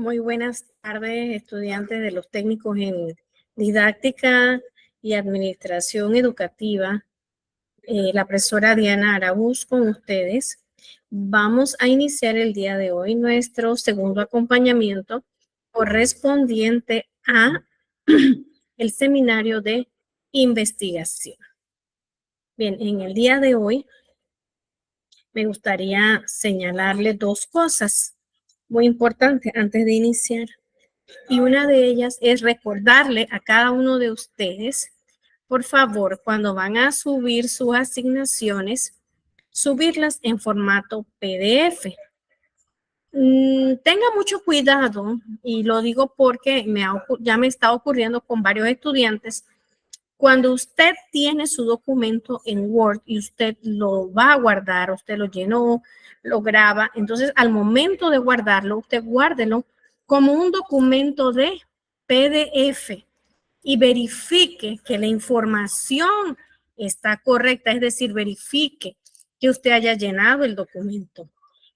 Muy buenas tardes, estudiantes de los técnicos en didáctica y administración educativa. La profesora Diana Araúz con ustedes. Vamos a iniciar el día de hoy nuestro segundo acompañamiento correspondiente a el seminario de investigación. Bien, en el día de hoy me gustaría señalarle dos cosas muy importantes antes de iniciar. Y una de ellas es recordarle a cada uno de ustedes, por favor, cuando van a subir sus asignaciones, subirlas en formato PDF. Tenga mucho cuidado, y lo digo porque ya me está ocurriendo con varios estudiantes. Cuando usted tiene su documento en Word y usted lo va a guardar, usted lo llenó, lo graba, entonces al momento de guardarlo, usted guárdelo como un documento de PDF y verifique que la información está correcta, es decir, verifique que usted haya llenado el documento.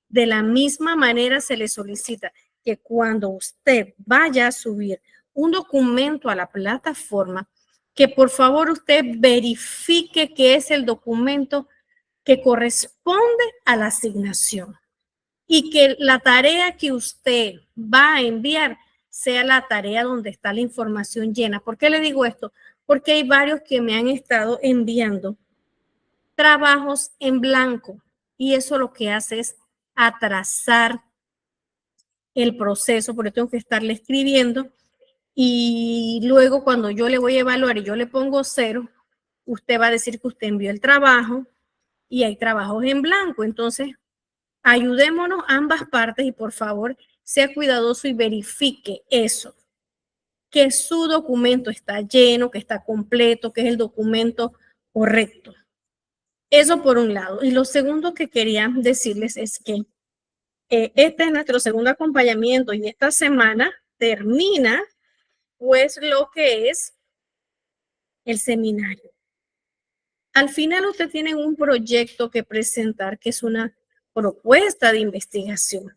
De la misma manera se le solicita que cuando usted vaya a subir un documento a la plataforma, que por favor usted verifique que es el documento que corresponde a la asignación y que la tarea que usted va a enviar sea la tarea donde está la información llena. ¿Por qué le digo esto? Porque hay varios que me han estado enviando trabajos en blanco y eso lo que hace es atrasar el proceso, porque tengo que estarle escribiendo y luego cuando yo le voy a evaluar y yo le pongo 0, usted va a decir que usted envió el trabajo y hay trabajos en blanco. Entonces, ayudémonos ambas partes y por favor, sea cuidadoso y verifique eso, que su documento está lleno, que está completo, que es el documento correcto. Eso por un lado. Y lo segundo que quería decirles es que este es nuestro segundo acompañamiento y esta semana termina pues lo que es el seminario. Al final usted tiene un proyecto que presentar que es una propuesta de investigación.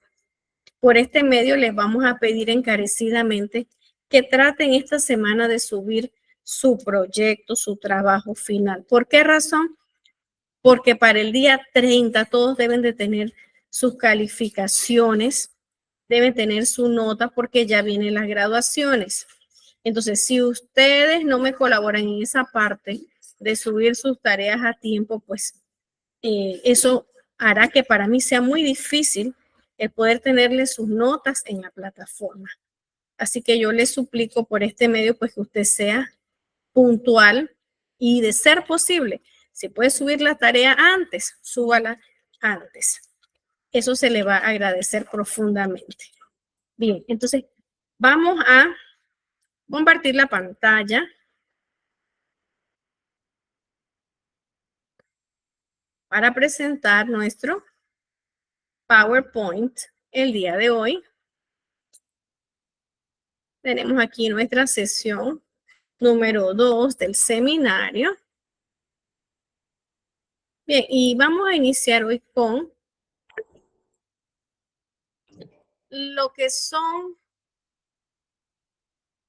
Por este medio les vamos a pedir encarecidamente que traten esta semana de subir su proyecto, su trabajo final. ¿Por qué razón? Porque para el día 30 todos deben de tener sus calificaciones, deben tener su nota porque ya vienen las graduaciones. Entonces, si ustedes no me colaboran en esa parte de subir sus tareas a tiempo, pues eso hará que para mí sea muy difícil el poder tenerle sus notas en la plataforma. Así que yo les suplico por este medio, pues que usted sea puntual y de ser posible, si puede subir la tarea antes, súbala antes. Eso se le va a agradecer profundamente. Bien, entonces vamos a compartir la pantalla para presentar nuestro PowerPoint el día de hoy. Tenemos aquí nuestra sesión número 2 del seminario. Bien, y vamos a iniciar hoy con lo que son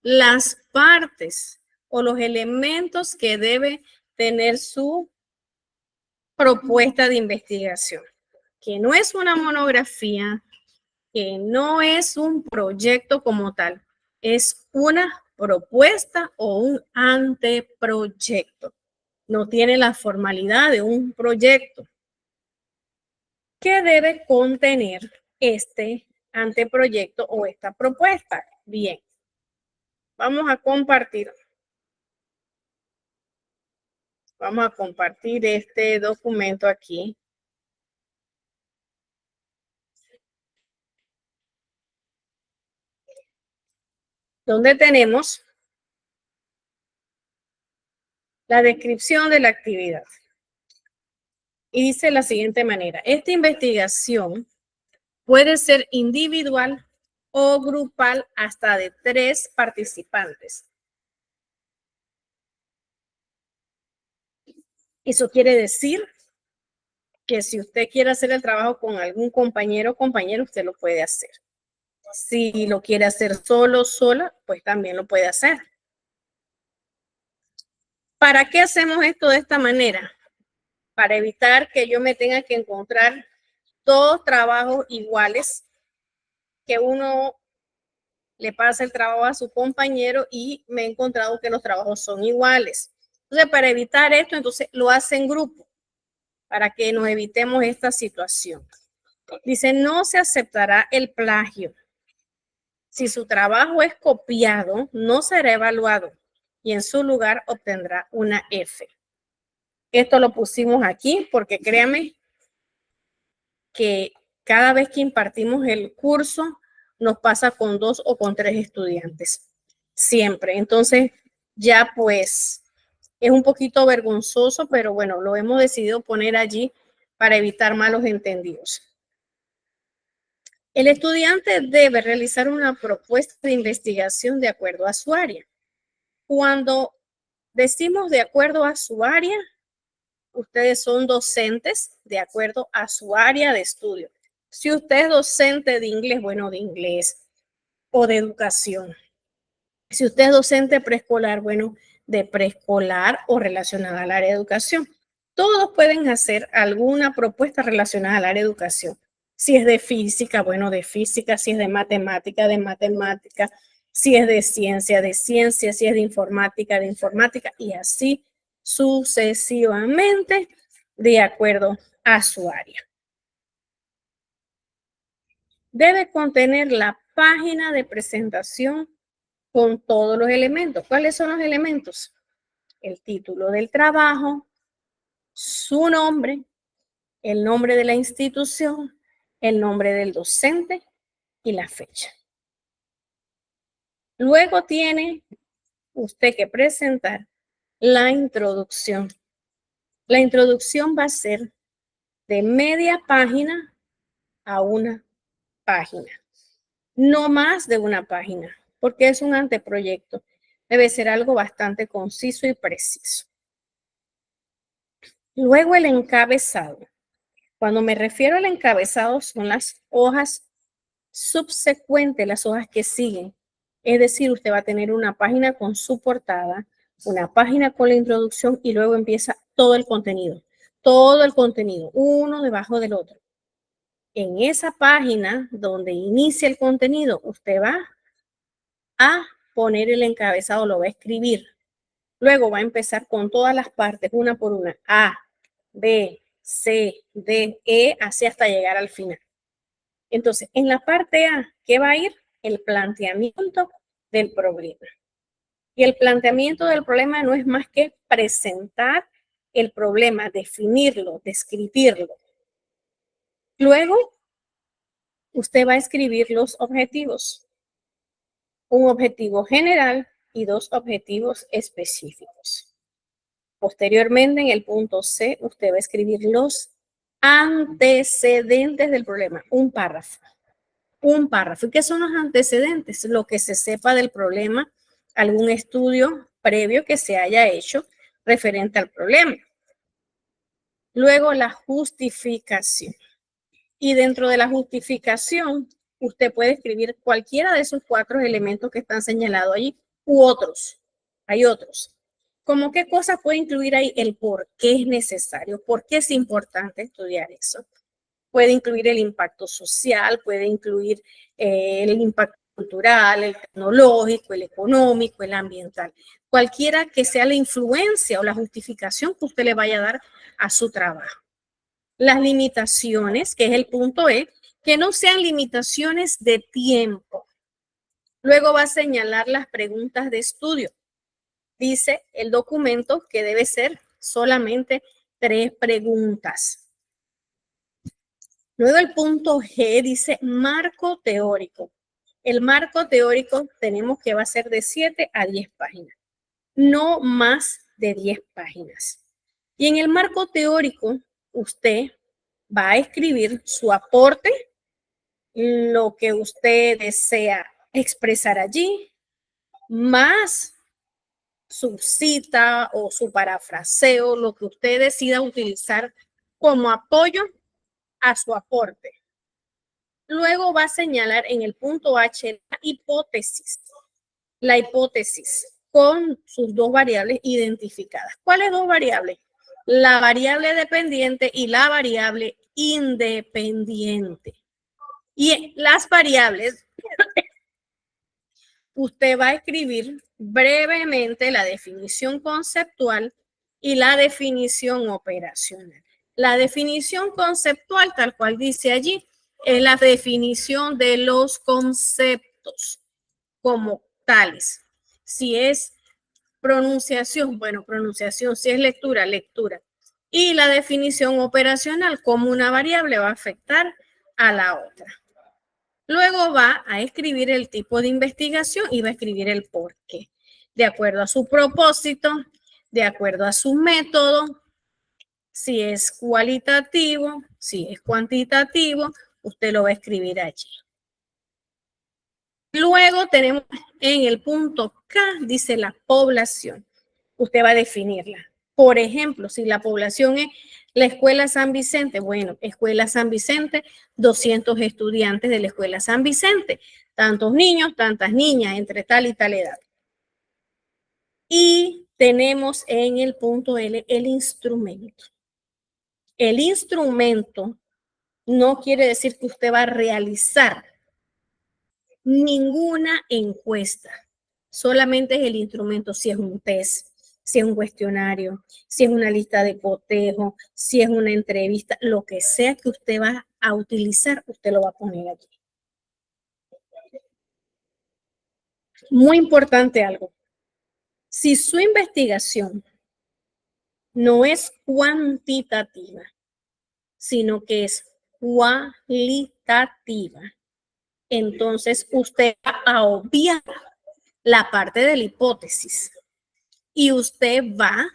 las partes o los elementos que debe tener su propuesta de investigación, que no es una monografía, que no es un proyecto como tal, es una propuesta o un anteproyecto. No tiene la formalidad de un proyecto. ¿Qué debe contener este anteproyecto o esta propuesta? Bien, vamos a compartir. Vamos a compartir este documento aquí. Donde tenemos la descripción de la actividad. Y dice de la siguiente manera: esta investigación puede ser individual o grupal hasta de 3 participantes. Eso quiere decir que si usted quiere hacer el trabajo con algún compañero o compañera, usted lo puede hacer. Si lo quiere hacer solo, sola, pues también lo puede hacer. ¿Para qué hacemos esto de esta manera? Para evitar que yo me tenga que encontrar dos trabajos iguales, que uno le pasa el trabajo a su compañero y me he encontrado que los trabajos son iguales. Entonces, para evitar esto, entonces lo hace en grupo, para que nos evitemos esta situación. Dice, no se aceptará el plagio. Si su trabajo es copiado, no será evaluado y en su lugar obtendrá una F. Esto lo pusimos aquí porque créanme que cada vez que impartimos el curso nos pasa con 2 o con 3 estudiantes. Siempre. Entonces, ya pues es un poquito vergonzoso, pero bueno, lo hemos decidido poner allí para evitar malos entendidos. El estudiante debe realizar una propuesta de investigación de acuerdo a su área. Cuando decimos de acuerdo a su área, ustedes son docentes de acuerdo a su área de estudio. Si usted es docente de inglés, bueno, de inglés o de educación. Si usted es docente preescolar, bueno, de preescolar o relacionada al área de educación. Todos pueden hacer alguna propuesta relacionada al área de educación. Si es de física, bueno, de física. Si es de matemática, de matemática. Si es de ciencia, si es de informática, y así sucesivamente de acuerdo a su área. Debe contener la página de presentación con todos los elementos. ¿Cuáles son los elementos? El título del trabajo, su nombre, el nombre de la institución, el nombre del docente y la fecha. Luego tiene usted que presentar la introducción. La introducción va a ser de media página a una página, no más de una página, porque es un anteproyecto. Debe ser algo bastante conciso y preciso. Luego el encabezado. Cuando me refiero al encabezado son las hojas subsecuentes, las hojas que siguen. Es decir, usted va a tener una página con su portada, una página con la introducción y luego empieza todo el contenido, uno debajo del otro. En esa página donde inicia el contenido, usted va a poner el encabezado, lo va a escribir. Luego va a empezar con todas las partes, una por una, A, B, C, D, E, así hasta llegar al final. Entonces, en la parte A, ¿qué va a ir? El planteamiento del problema. Y el planteamiento del problema no es más que presentar el problema, definirlo, describirlo. Luego, usted va a escribir los objetivos. Un objetivo general y dos objetivos específicos. Posteriormente, en el punto C, usted va a escribir los antecedentes del problema, un párrafo. Un párrafo. ¿Y qué son los antecedentes? Lo que se sepa del problema, algún estudio previo que se haya hecho referente al problema. Luego, la justificación. Y dentro de la justificación, usted puede escribir cualquiera de esos 4 elementos que están señalados allí u otros. Hay otros. ¿Cómo qué cosas puede incluir ahí? El por qué es necesario, por qué es importante estudiar eso. Puede incluir el impacto social, puede incluir el impacto cultural, el tecnológico, el económico, el ambiental. Cualquiera que sea la influencia o la justificación que usted le vaya a dar a su trabajo. Las limitaciones, que es el punto E, que no sean limitaciones de tiempo. Luego va a señalar las preguntas de estudio. Dice el documento que debe ser solamente 3 preguntas. Luego el punto G dice marco teórico. El marco teórico tenemos que va a ser de 7 a 10 páginas, no más de 10 páginas. Y en el marco teórico, usted va a escribir su aporte, lo que usted desea expresar allí, más su cita o su parafraseo, lo que usted decida utilizar como apoyo a su aporte. Luego va a señalar en el punto H la hipótesis con sus dos variables identificadas. ¿Cuáles dos variables? La variable dependiente y la variable independiente. Y las variables, usted va a escribir brevemente la definición conceptual y la definición operacional. La definición conceptual, tal cual dice allí, es la definición de los conceptos como tales. Si es pronunciación, bueno, pronunciación, si es lectura, lectura. Y la definición operacional, como una variable va a afectar a la otra. Luego va a escribir el tipo de investigación y va a escribir el por qué. De acuerdo a su propósito, de acuerdo a su método, si es cualitativo, si es cuantitativo, usted lo va a escribir allí. Luego tenemos en el punto K, dice la población. Usted va a definirla. Por ejemplo, si la población es la Escuela San Vicente, bueno, Escuela San Vicente, 200 estudiantes de la Escuela San Vicente, tantos niños, tantas niñas, entre tal y tal edad. Y tenemos en el punto L el instrumento. El instrumento no quiere decir que usted va a realizar ninguna encuesta. Solamente es el instrumento, si es un test, si es un cuestionario, si es una lista de cotejo, si es una entrevista, lo que sea que usted va a utilizar, usted lo va a poner aquí. Muy importante algo. Si su investigación no es cuantitativa, sino que es cualitativa, entonces usted va a obviar la parte de la hipótesis y usted va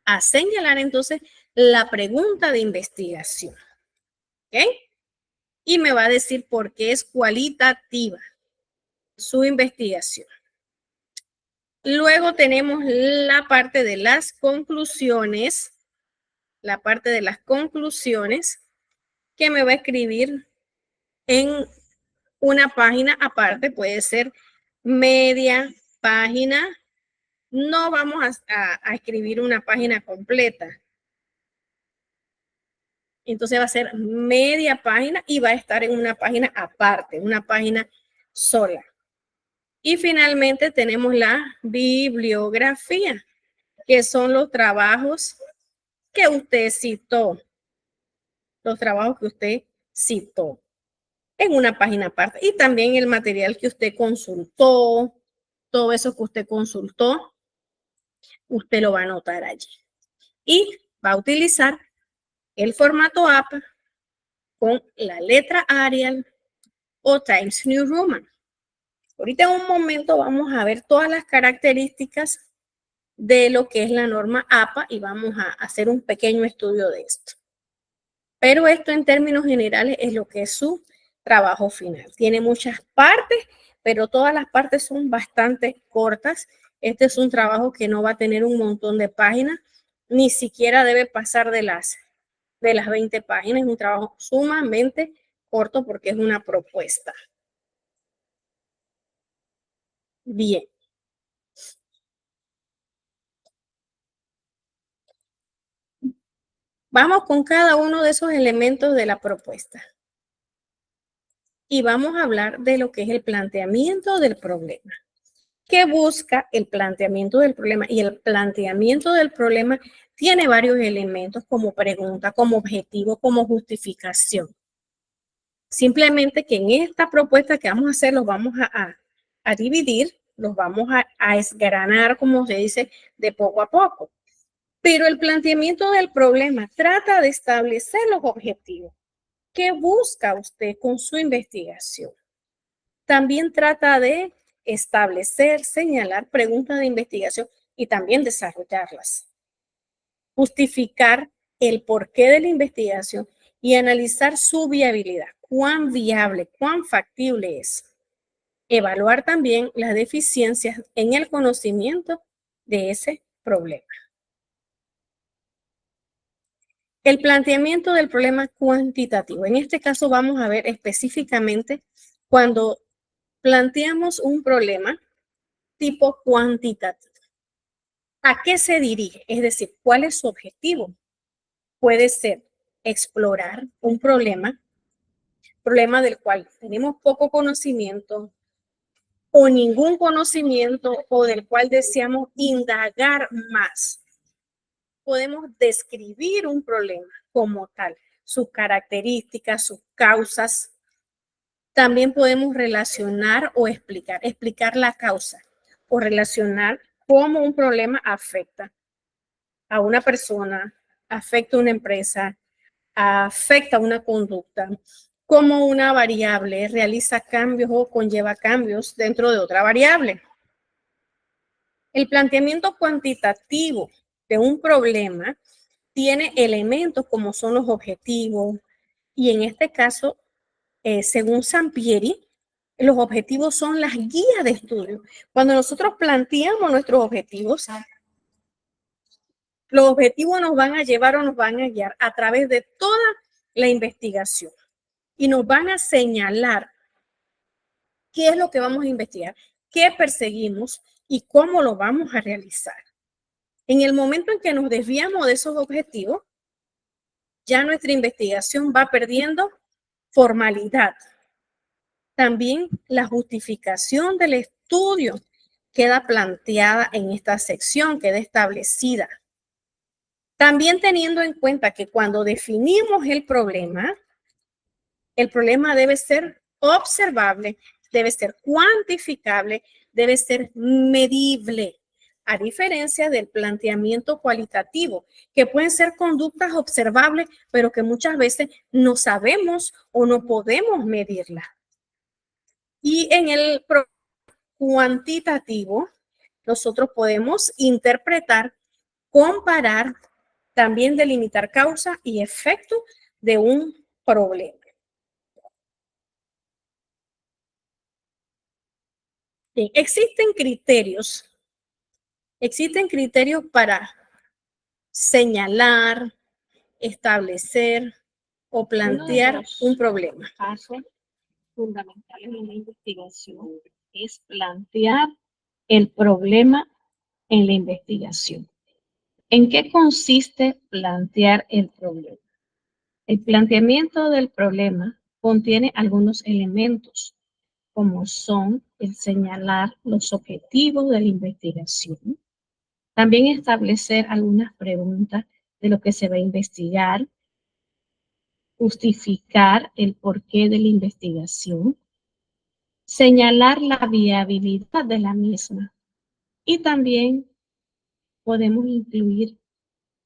a señalar entonces la pregunta de investigación. ¿Ok? Y me va a decir por qué es cualitativa su investigación. Luego tenemos la parte de las conclusiones, que me va a escribir en una página aparte, puede ser media página. No vamos a escribir una página completa. Entonces va a ser media página y va a estar en una página aparte, una página sola. Y finalmente tenemos la bibliografía, que son los trabajos que usted citó. Los trabajos que usted citó en una página aparte. Y también el material que usted consultó, todo eso que usted consultó, usted lo va a anotar allí. Y va a utilizar el formato APA con la letra Arial o Times New Roman. Ahorita en un momento vamos a ver todas las características de lo que es la norma APA y vamos a hacer un pequeño estudio de esto. Pero esto en términos generales es lo que es su trabajo final. Tiene muchas partes, pero todas las partes son bastante cortas. Este es un trabajo que no va a tener un montón de páginas, ni siquiera debe pasar de las 20 páginas. Es un trabajo sumamente corto porque es una propuesta. Bien. Vamos con cada uno de esos elementos de la propuesta. Y vamos a hablar de lo que es el planteamiento del problema. ¿Qué busca el planteamiento del problema? Y el planteamiento del problema tiene varios elementos como pregunta, como objetivo, como justificación. Simplemente que en esta propuesta que vamos a hacer los vamos a dividir, los vamos a esgranar, como se dice, de poco a poco. Pero el planteamiento del problema trata de establecer los objetivos. ¿Qué busca usted con su investigación? También trata de establecer, señalar preguntas de investigación y también desarrollarlas. Justificar el porqué de la investigación y analizar su viabilidad. ¿Cuán viable, cuán factible es? Evaluar también las deficiencias en el conocimiento de ese problema. El planteamiento del problema cuantitativo. En este caso vamos a ver específicamente cuando planteamos un problema tipo cuantitativo. ¿A qué se dirige? Es decir, ¿cuál es su objetivo? Puede ser explorar un problema del cual tenemos poco conocimiento o ningún conocimiento o del cual deseamos indagar más. Podemos describir un problema como tal, sus características, sus causas. También podemos relacionar o explicar la causa o relacionar cómo un problema afecta a una persona, afecta a una empresa, afecta a una conducta, cómo una variable realiza cambios o conlleva cambios dentro de otra variable. El planteamiento cuantitativo de un problema tiene elementos como son los objetivos y en este caso, según Sampieri, los objetivos son las guías de estudio. Cuando nosotros planteamos nuestros objetivos, los objetivos nos van a llevar o nos van a guiar a través de toda la investigación y nos van a señalar qué es lo que vamos a investigar, qué perseguimos y cómo lo vamos a realizar. En el momento en que nos desviamos de esos objetivos, ya nuestra investigación va perdiendo formalidad. También la justificación del estudio queda planteada en esta sección, queda establecida. También teniendo en cuenta que cuando definimos el problema debe ser observable, debe ser cuantificable, debe ser medible, a diferencia del planteamiento cualitativo, que pueden ser conductas observables, pero que muchas veces no sabemos o no podemos medirlas. Y en el cuantitativo, nosotros podemos interpretar, comparar, también delimitar causa y efecto de un problema. Bien, existen criterios para señalar, establecer o plantear un problema. Pasos fundamentales en la investigación es plantear el problema en la investigación. ¿En qué consiste plantear el problema? El planteamiento del problema contiene algunos elementos, como son el señalar los objetivos de la investigación, también establecer algunas preguntas de lo que se va a investigar, justificar el porqué de la investigación, señalar la viabilidad de la misma y también podemos incluir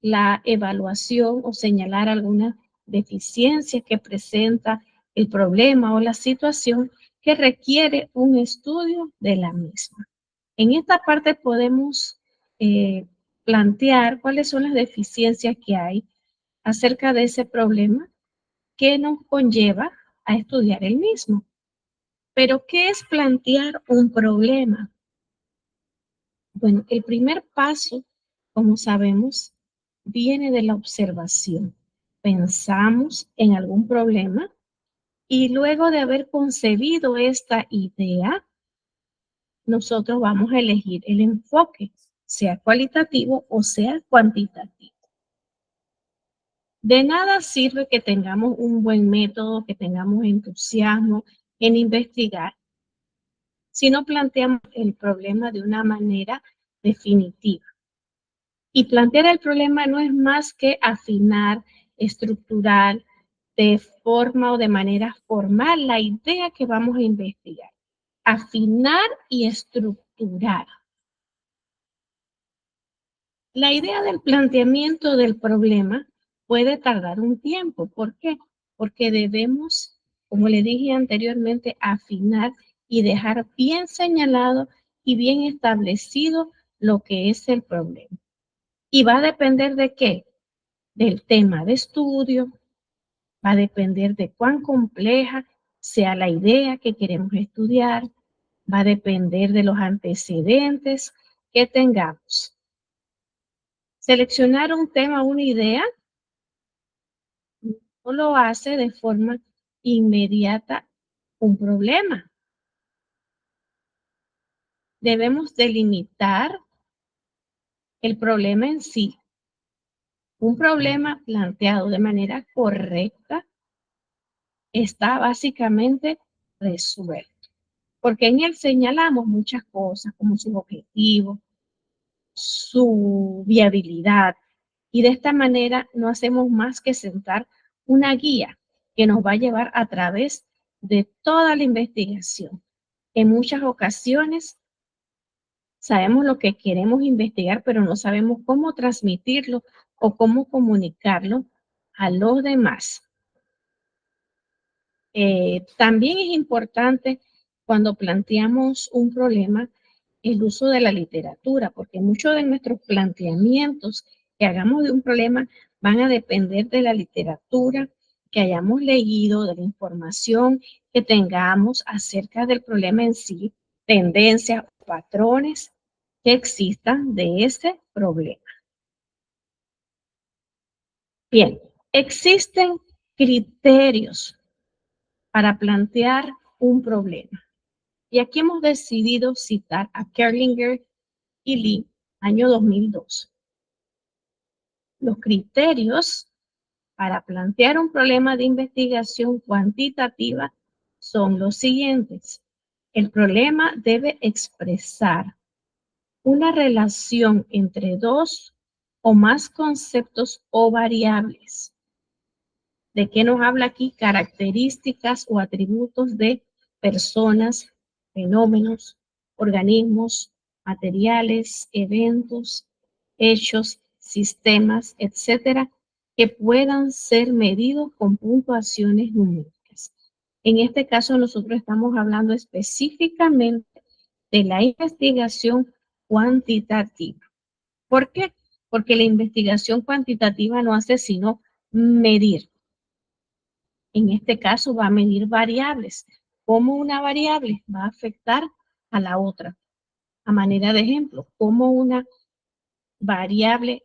la evaluación o señalar algunas deficiencias que presenta el problema o la situación que requiere un estudio de la misma. En esta parte podemos plantear cuáles son las deficiencias que hay acerca de ese problema que nos conlleva a estudiar el mismo. Pero, ¿qué es plantear un problema? Bueno, el primer paso, como sabemos, viene de la observación. Pensamos en algún problema y luego de haber concebido esta idea, nosotros vamos a elegir el enfoque, sea cualitativo o sea cuantitativo. De nada sirve que tengamos un buen método, que tengamos entusiasmo en investigar, si no planteamos el problema de una manera definitiva. Y plantear el problema no es más que afinar, estructurar de forma o de manera formal la idea que vamos a investigar. Afinar y estructurar. La idea del planteamiento del problema puede tardar un tiempo. ¿Por qué? Porque debemos, como le dije anteriormente, afinar y dejar bien señalado y bien establecido lo que es el problema. ¿Y va a depender de qué? Del tema de estudio, va a depender de cuán compleja sea la idea que queremos estudiar, va a depender de los antecedentes que tengamos. Seleccionar un tema, una idea, no lo hace de forma inmediata un problema. Debemos delimitar el problema en sí. Un problema planteado de manera correcta está básicamente resuelto, porque en él señalamos muchas cosas como sus objetivos, su viabilidad, y de esta manera no hacemos más que sentar una guía que nos va a llevar a través de toda la investigación. En muchas ocasiones sabemos lo que queremos investigar, pero no sabemos cómo transmitirlo o cómo comunicarlo a los demás. También es importante cuando planteamos un problema el uso de la literatura, porque muchos de nuestros planteamientos que hagamos de un problema van a depender de la literatura que hayamos leído, de la información que tengamos acerca del problema en sí, tendencias o patrones que existan de ese problema. Bien, existen criterios para plantear un problema. Y aquí hemos decidido citar a Kerlinger y Lee, año 2002. Los criterios para plantear un problema de investigación cuantitativa son los siguientes. El problema debe expresar una relación entre dos o más conceptos o variables. ¿De qué nos habla aquí? Características o atributos de personas, fenómenos, organismos, materiales, eventos, hechos, sistemas, etcétera, que puedan ser medidos con puntuaciones numéricas. En este caso, nosotros estamos hablando específicamente de la investigación cuantitativa. ¿Por qué? Porque la investigación cuantitativa no hace sino medir. En este caso va a medir variables. ¿Cómo una variable va a afectar a la otra? A manera de ejemplo, ¿cómo una variable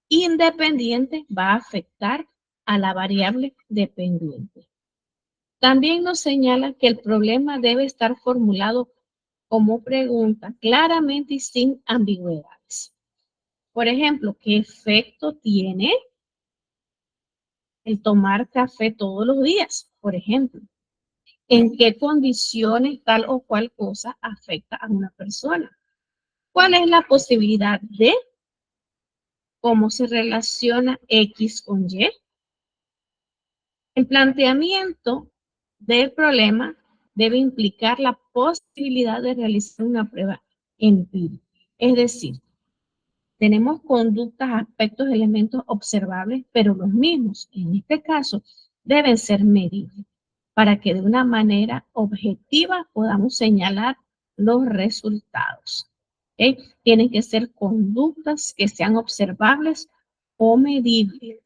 independiente va a afectar a la variable dependiente? También nos señala que el problema debe estar formulado como pregunta claramente y sin ambigüedades. Por ejemplo, ¿qué efecto tiene el tomar café todos los días? Por ejemplo, ¿en qué condiciones tal o cual cosa afecta a una persona? ¿Cuál es la posibilidad de cómo se relaciona X con Y? El planteamiento del problema debe implicar la posibilidad de realizar una prueba empírica. Es decir, tenemos conductas, aspectos, elementos observables, pero los mismos, en este caso, deben ser medibles para que de una manera objetiva podamos señalar los resultados. ¿Okay? Tienen que ser conductas que sean observables o medibles.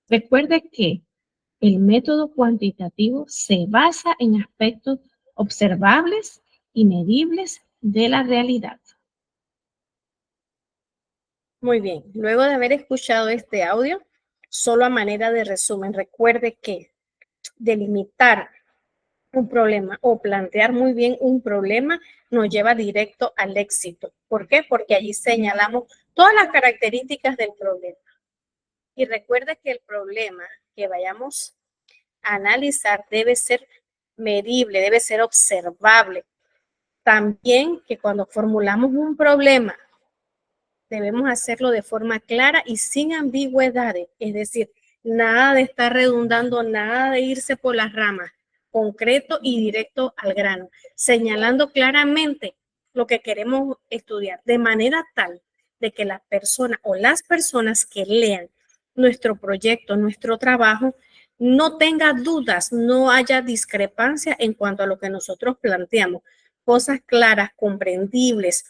Recuerde que el método cuantitativo se basa en aspectos observables y medibles de la realidad. Muy bien, luego de haber escuchado este audio, solo a manera de resumen, recuerde que delimitar un problema o plantear muy bien un problema nos lleva directo al éxito. ¿Por qué? Porque allí señalamos todas las características del problema. Y recuerde que el problema que vayamos a analizar debe ser medible, debe ser observable. También que cuando formulamos un problema debemos hacerlo de forma clara y sin ambigüedades, es decir, nada de estar redundando, nada de irse por las ramas, concreto y directo al grano, señalando claramente lo que queremos estudiar, de manera tal de que la persona o las personas que lean nuestro proyecto, nuestro trabajo, no tenga dudas, no haya discrepancia en cuanto a lo que nosotros planteamos, cosas claras, comprendibles,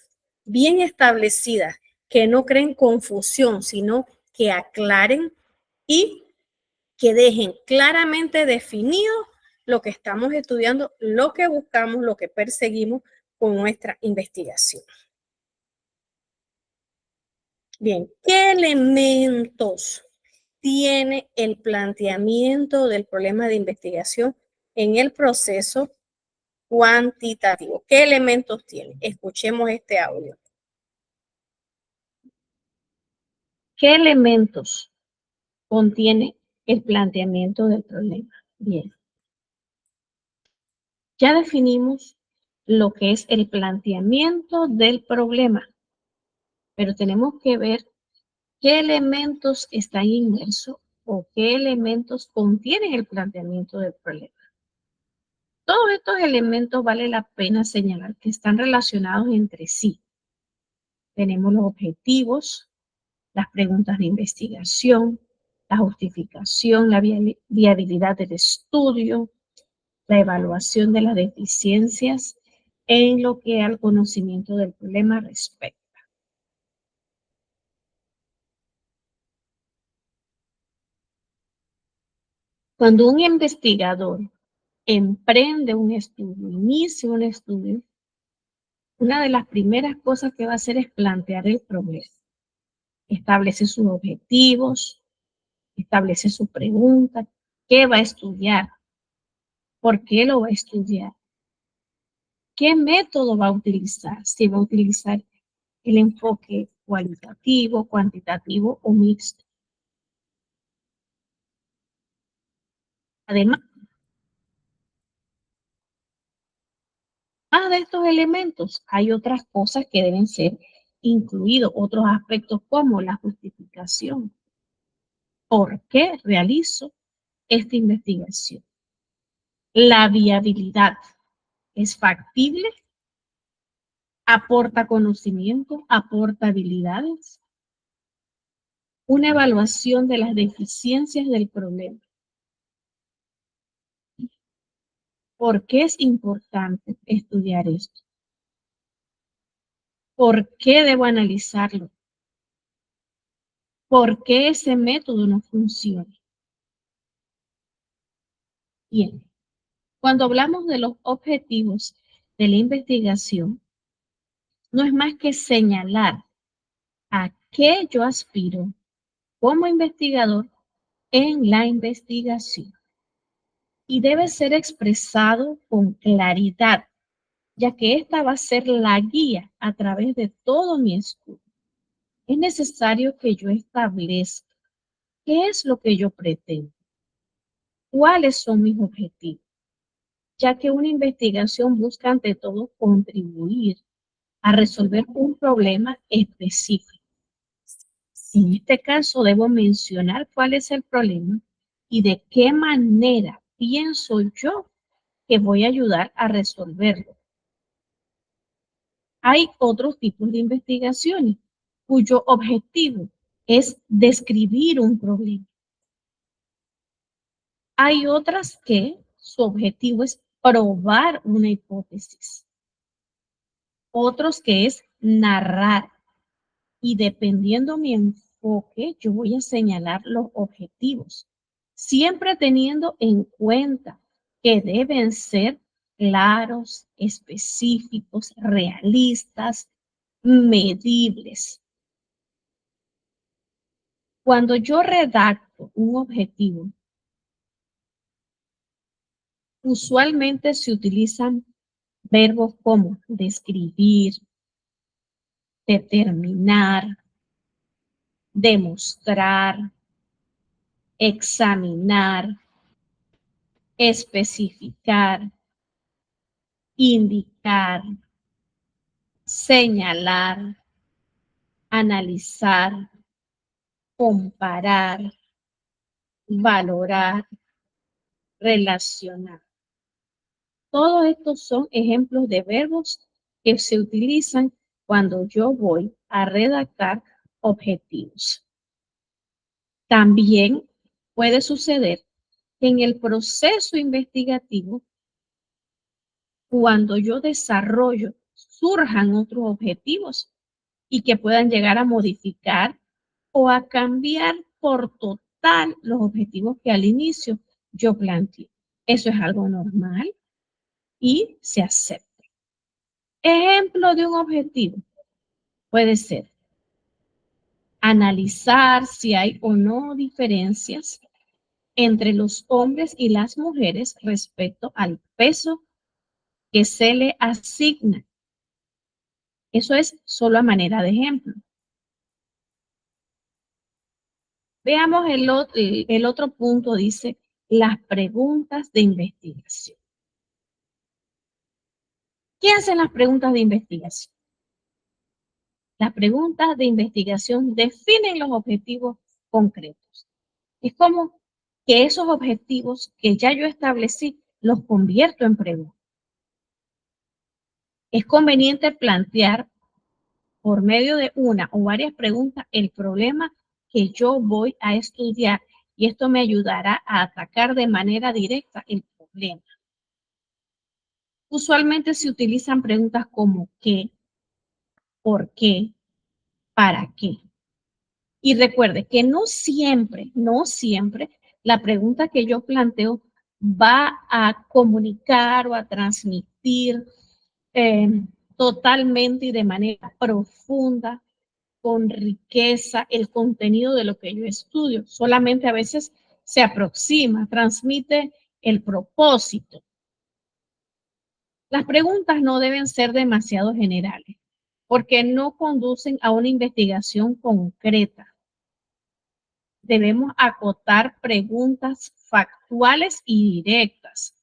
bien establecidas, que no creen confusión, sino que aclaren y que dejen claramente definido lo que estamos estudiando, lo que buscamos, lo que perseguimos con nuestra investigación. Bien, ¿qué elementos tiene el planteamiento del problema de investigación en el proceso cuantitativo? ¿Qué elementos tiene? Escuchemos este audio. ¿Qué elementos contiene el planteamiento del problema? Bien. Ya definimos lo que es el planteamiento del problema, pero tenemos que ver qué elementos están inmersos o qué elementos contienen el planteamiento del problema. Todos estos elementos vale la pena señalar que están relacionados entre sí. Tenemos los objetivos, las preguntas de investigación, la justificación, la viabilidad del estudio, la evaluación de las deficiencias en lo que al conocimiento del problema respecta. Cuando un investigador emprende un estudio, inicia un estudio, una de las primeras cosas que va a hacer es plantear el problema. Establece sus objetivos, establece su pregunta, qué va a estudiar, por qué lo va a estudiar, qué método va a utilizar, si va a utilizar el enfoque cualitativo, cuantitativo o mixto. Además de estos elementos, hay otras cosas que deben ser incluidos, otros aspectos como la justificación. ¿Por qué realizo esta investigación? La viabilidad. ¿Es factible? ¿Aporta conocimiento? ¿Aporta habilidades? Una evaluación de las deficiencias del problema. ¿Por qué es importante estudiar esto? ¿Por qué debo analizarlo? ¿Por qué ese método no funciona? Bien, cuando hablamos de los objetivos de la investigación, no es más que señalar a qué yo aspiro como investigador en la investigación. Y debe ser expresado con claridad, ya que esta va a ser la guía a través de todo mi estudio. Es necesario que yo establezca qué es lo que yo pretendo, cuáles son mis objetivos, ya que una investigación busca ante todo contribuir a resolver un problema específico. En este caso debo mencionar cuál es el problema y de qué manera pienso yo que voy a ayudar a resolverlo. Hay otros tipos de investigaciones cuyo objetivo es describir un problema. Hay otras que su objetivo es probar una hipótesis. Otros que es narrar. Y dependiendo mi enfoque, yo voy a señalar los objetivos. Siempre teniendo en cuenta que deben ser claros, específicos, realistas, medibles. Cuando yo redacto un objetivo, usualmente se utilizan verbos como describir, determinar, demostrar, examinar, especificar, indicar, señalar, analizar, comparar, valorar, relacionar. Todos estos son ejemplos de verbos que se utilizan cuando yo voy a redactar objetivos. También puede suceder que en el proceso investigativo, cuando yo desarrollo, surjan otros objetivos y que puedan llegar a modificar o a cambiar por total los objetivos que al inicio yo planteé. Eso es algo normal y se acepta. Ejemplo de un objetivo puede ser analizar si hay o no diferencias entre los hombres y las mujeres respecto al peso que se le asigna. Eso es solo a manera de ejemplo. Veamos el otro punto, dice, las preguntas de investigación. ¿Qué hacen las preguntas de investigación? Las preguntas de investigación definen los objetivos concretos. Es como que esos objetivos que ya yo establecí los convierto en preguntas. Es conveniente plantear por medio de una o varias preguntas el problema que yo voy a estudiar y esto me ayudará a atacar de manera directa el problema. Usualmente se utilizan preguntas como ¿qué?, ¿por qué?, ¿para qué? Y recuerde que no siempre la pregunta que yo planteo va a comunicar o a transmitir totalmente y de manera profunda, con riqueza, el contenido de lo que yo estudio. Solamente a veces se aproxima, transmite el propósito. Las preguntas no deben ser demasiado generales, porque no conducen a una investigación concreta. Debemos acotar preguntas factuales y directas.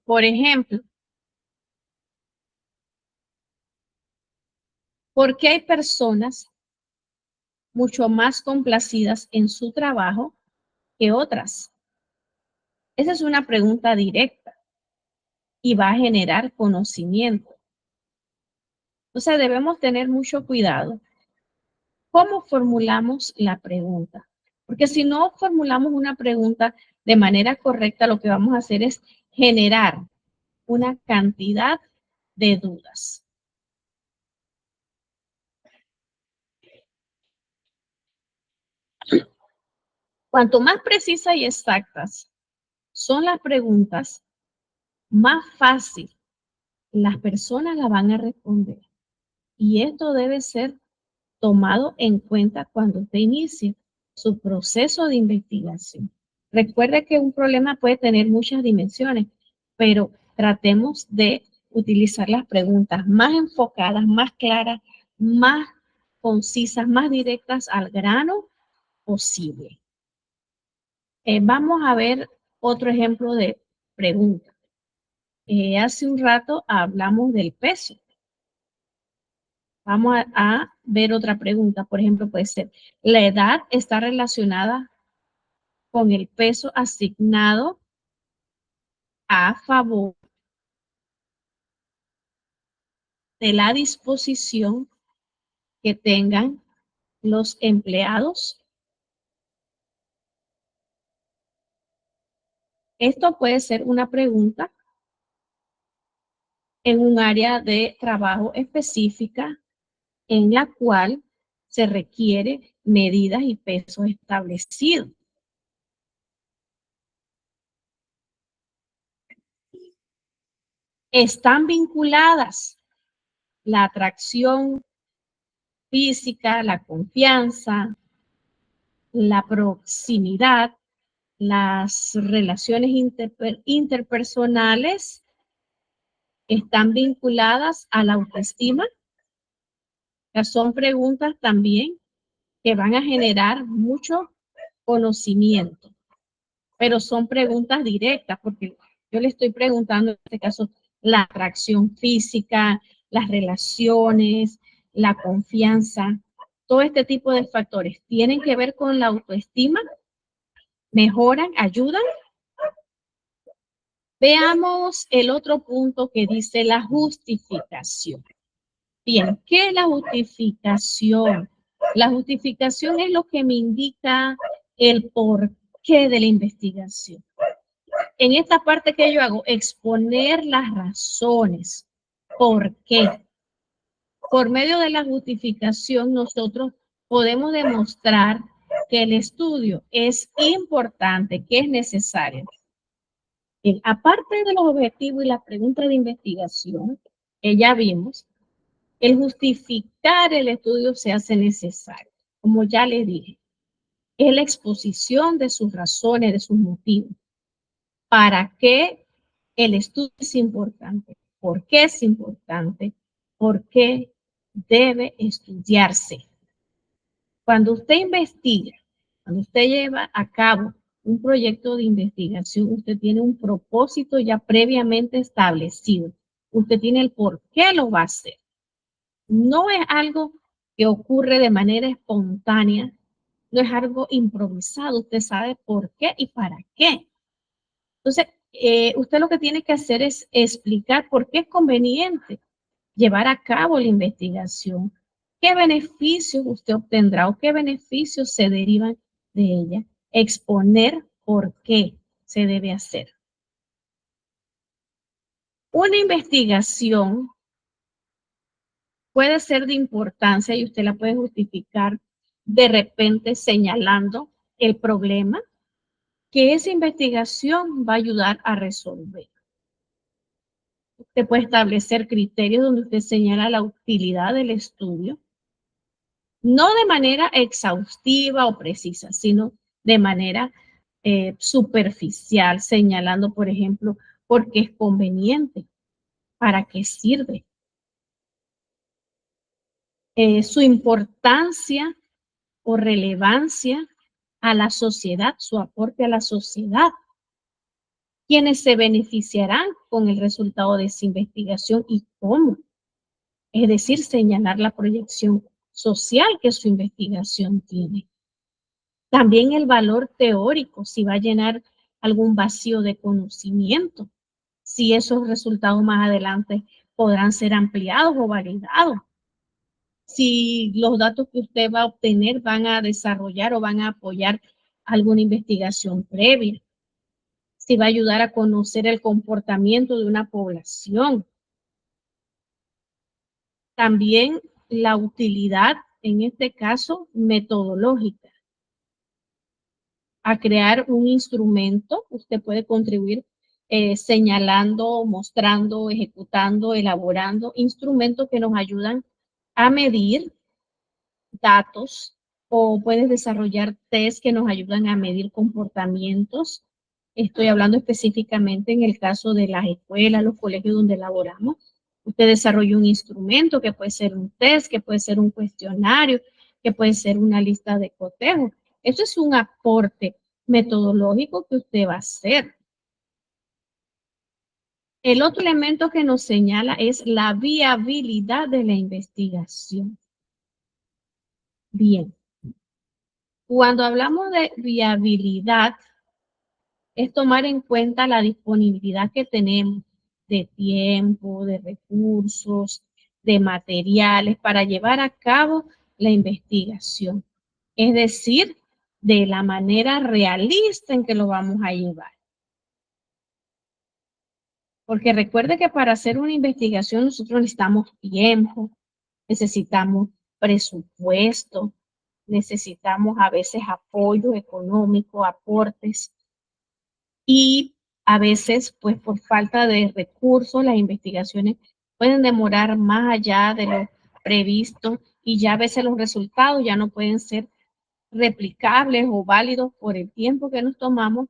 Por ejemplo, ¿por qué hay personas mucho más complacidas en su trabajo que otras? Esa es una pregunta directa y va a generar conocimiento. Entonces debemos tener mucho cuidado cómo formulamos la pregunta. Porque si no formulamos una pregunta de manera correcta, lo que vamos a hacer es generar una cantidad de dudas. Cuanto más precisas y exactas son las preguntas, más fácil las personas la van a responder. Y esto debe ser tomado en cuenta cuando usted inicie su proceso de investigación. Recuerde que un problema puede tener muchas dimensiones, pero tratemos de utilizar las preguntas más enfocadas, más claras, más concisas, más directas al grano posible. Vamos a ver otro ejemplo de pregunta. Hace un rato hablamos del peso. Vamos a ver otra pregunta. Por ejemplo, puede ser, ¿la edad está relacionada con el peso asignado a favor de la disposición que tengan los empleados? Esto puede ser una pregunta en un área de trabajo específica en la cual se requiere medidas y pesos establecidos. Están vinculadas la atracción física, la confianza, la proximidad, las relaciones interpersonales, están vinculadas a la autoestima. Son preguntas también que van a generar mucho conocimiento, pero son preguntas directas porque yo le estoy preguntando en este caso la atracción física, las relaciones, la confianza, todo este tipo de factores tienen que ver con la autoestima, mejoran, ayudan. Veamos el otro punto que dice la justificación. Bien, ¿qué es la justificación? La justificación es lo que me indica el porqué de la investigación. En esta parte que yo hago, exponer las razones. ¿Por qué? Por medio de la justificación, nosotros podemos demostrar que el estudio es importante, que es necesario. Bien, aparte de los objetivos y las preguntas de investigación, ya vimos El justificar el estudio se hace necesario. Como ya le dije, es la exposición de sus razones, de sus motivos. ¿Para qué el estudio es importante? ¿Por qué es importante? ¿Por qué debe estudiarse? Cuando usted investiga, cuando usted lleva a cabo un proyecto de investigación, usted tiene un propósito ya previamente establecido. Usted tiene el por qué lo va a hacer. No es algo que ocurre de manera espontánea, no es algo improvisado. Usted sabe por qué y para qué. Entonces, usted lo que tiene que hacer es explicar por qué es conveniente llevar a cabo la investigación, qué beneficios usted obtendrá o qué beneficios se derivan de ella, exponer por qué se debe hacer. Una investigación puede ser de importancia y usted la puede justificar de repente señalando el problema que esa investigación va a ayudar a resolver. Usted puede establecer criterios donde usted señala la utilidad del estudio, no de manera exhaustiva o precisa, sino de manera superficial, señalando, por ejemplo, por qué es conveniente, para qué sirve, su importancia o relevancia a la sociedad, su aporte a la sociedad, quienes se beneficiarán con el resultado de esa investigación y cómo. Es decir, señalar la proyección social que su investigación tiene. También el valor teórico, si va a llenar algún vacío de conocimiento, si esos resultados más adelante podrán ser ampliados o validados, si los datos que usted va a obtener van a desarrollar o van a apoyar alguna investigación previa, si va a ayudar a conocer el comportamiento de una población. También la utilidad, en este caso, metodológica. A crear un instrumento, usted puede contribuir señalando, mostrando, ejecutando, elaborando instrumentos que nos ayudan a medir datos o puedes desarrollar test que nos ayudan a medir comportamientos. Estoy hablando específicamente en el caso de las escuelas, los colegios donde laboramos. Usted desarrolla un instrumento que puede ser un test, que puede ser un cuestionario, que puede ser una lista de cotejo. Eso es un aporte metodológico que usted va a hacer. El otro elemento que nos señala es la viabilidad de la investigación. Bien, cuando hablamos de viabilidad, es tomar en cuenta la disponibilidad que tenemos de tiempo, de recursos, de materiales para llevar a cabo la investigación. Es decir, de la manera realista en que lo vamos a llevar. Porque recuerde que para hacer una investigación nosotros necesitamos tiempo, necesitamos presupuesto, necesitamos a veces apoyo económico, aportes. Y a veces, pues por falta de recursos, las investigaciones pueden demorar más allá de lo previsto y ya a veces los resultados ya no pueden ser replicables o válidos por el tiempo que nos tomamos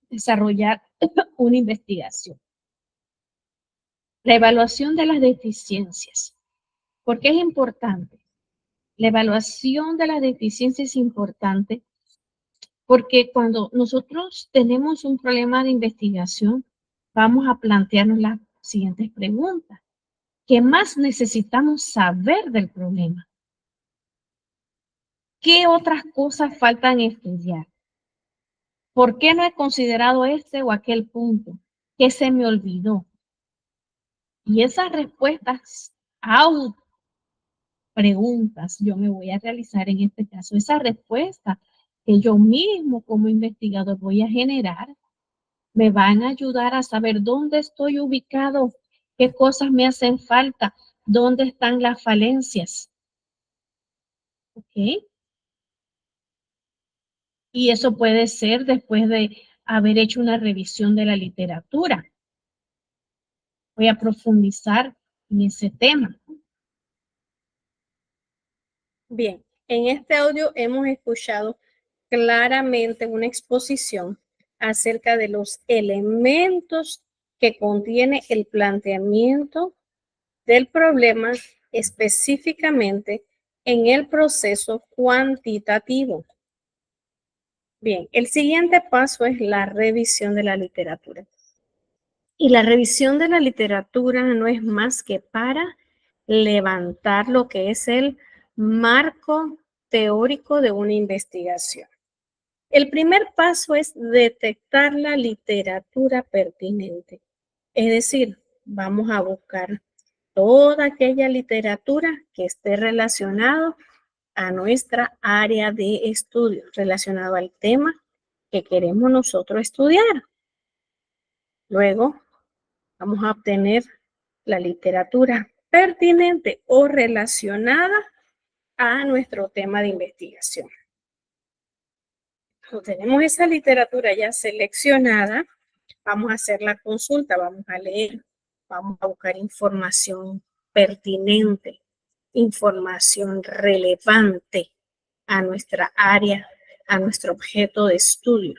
desarrollar una investigación. La evaluación de las deficiencias. ¿Por qué es importante? La evaluación de las deficiencias es importante porque cuando nosotros tenemos un problema de investigación, vamos a plantearnos las siguientes preguntas. ¿Qué más necesitamos saber del problema? ¿Qué otras cosas faltan estudiar? ¿Por qué no he considerado este o aquel punto? ¿Qué se me olvidó? Y esas respuestas preguntas yo me voy a realizar en este caso, esa respuesta que yo mismo como investigador voy a generar, me van a ayudar a saber dónde estoy ubicado, qué cosas me hacen falta, dónde están las falencias. ¿Ok? Y eso puede ser después de haber hecho una revisión de la literatura. Voy a profundizar en ese tema. Bien, en este audio hemos escuchado claramente una exposición acerca de los elementos que contiene el planteamiento del problema específicamente en el proceso cuantitativo. Bien, el siguiente paso es la revisión de la literatura. Y la revisión de la literatura no es más que para levantar lo que es el marco teórico de una investigación. El primer paso es detectar la literatura pertinente. Es decir, vamos a buscar toda aquella literatura que esté relacionada a nuestra área de estudio, relacionado al tema que queremos nosotros estudiar. Luego, vamos a obtener la literatura pertinente o relacionada a nuestro tema de investigación. Cuando tenemos esa literatura ya seleccionada, vamos a hacer la consulta, vamos a leer, vamos a buscar información pertinente, información relevante a nuestra área, a nuestro objeto de estudio.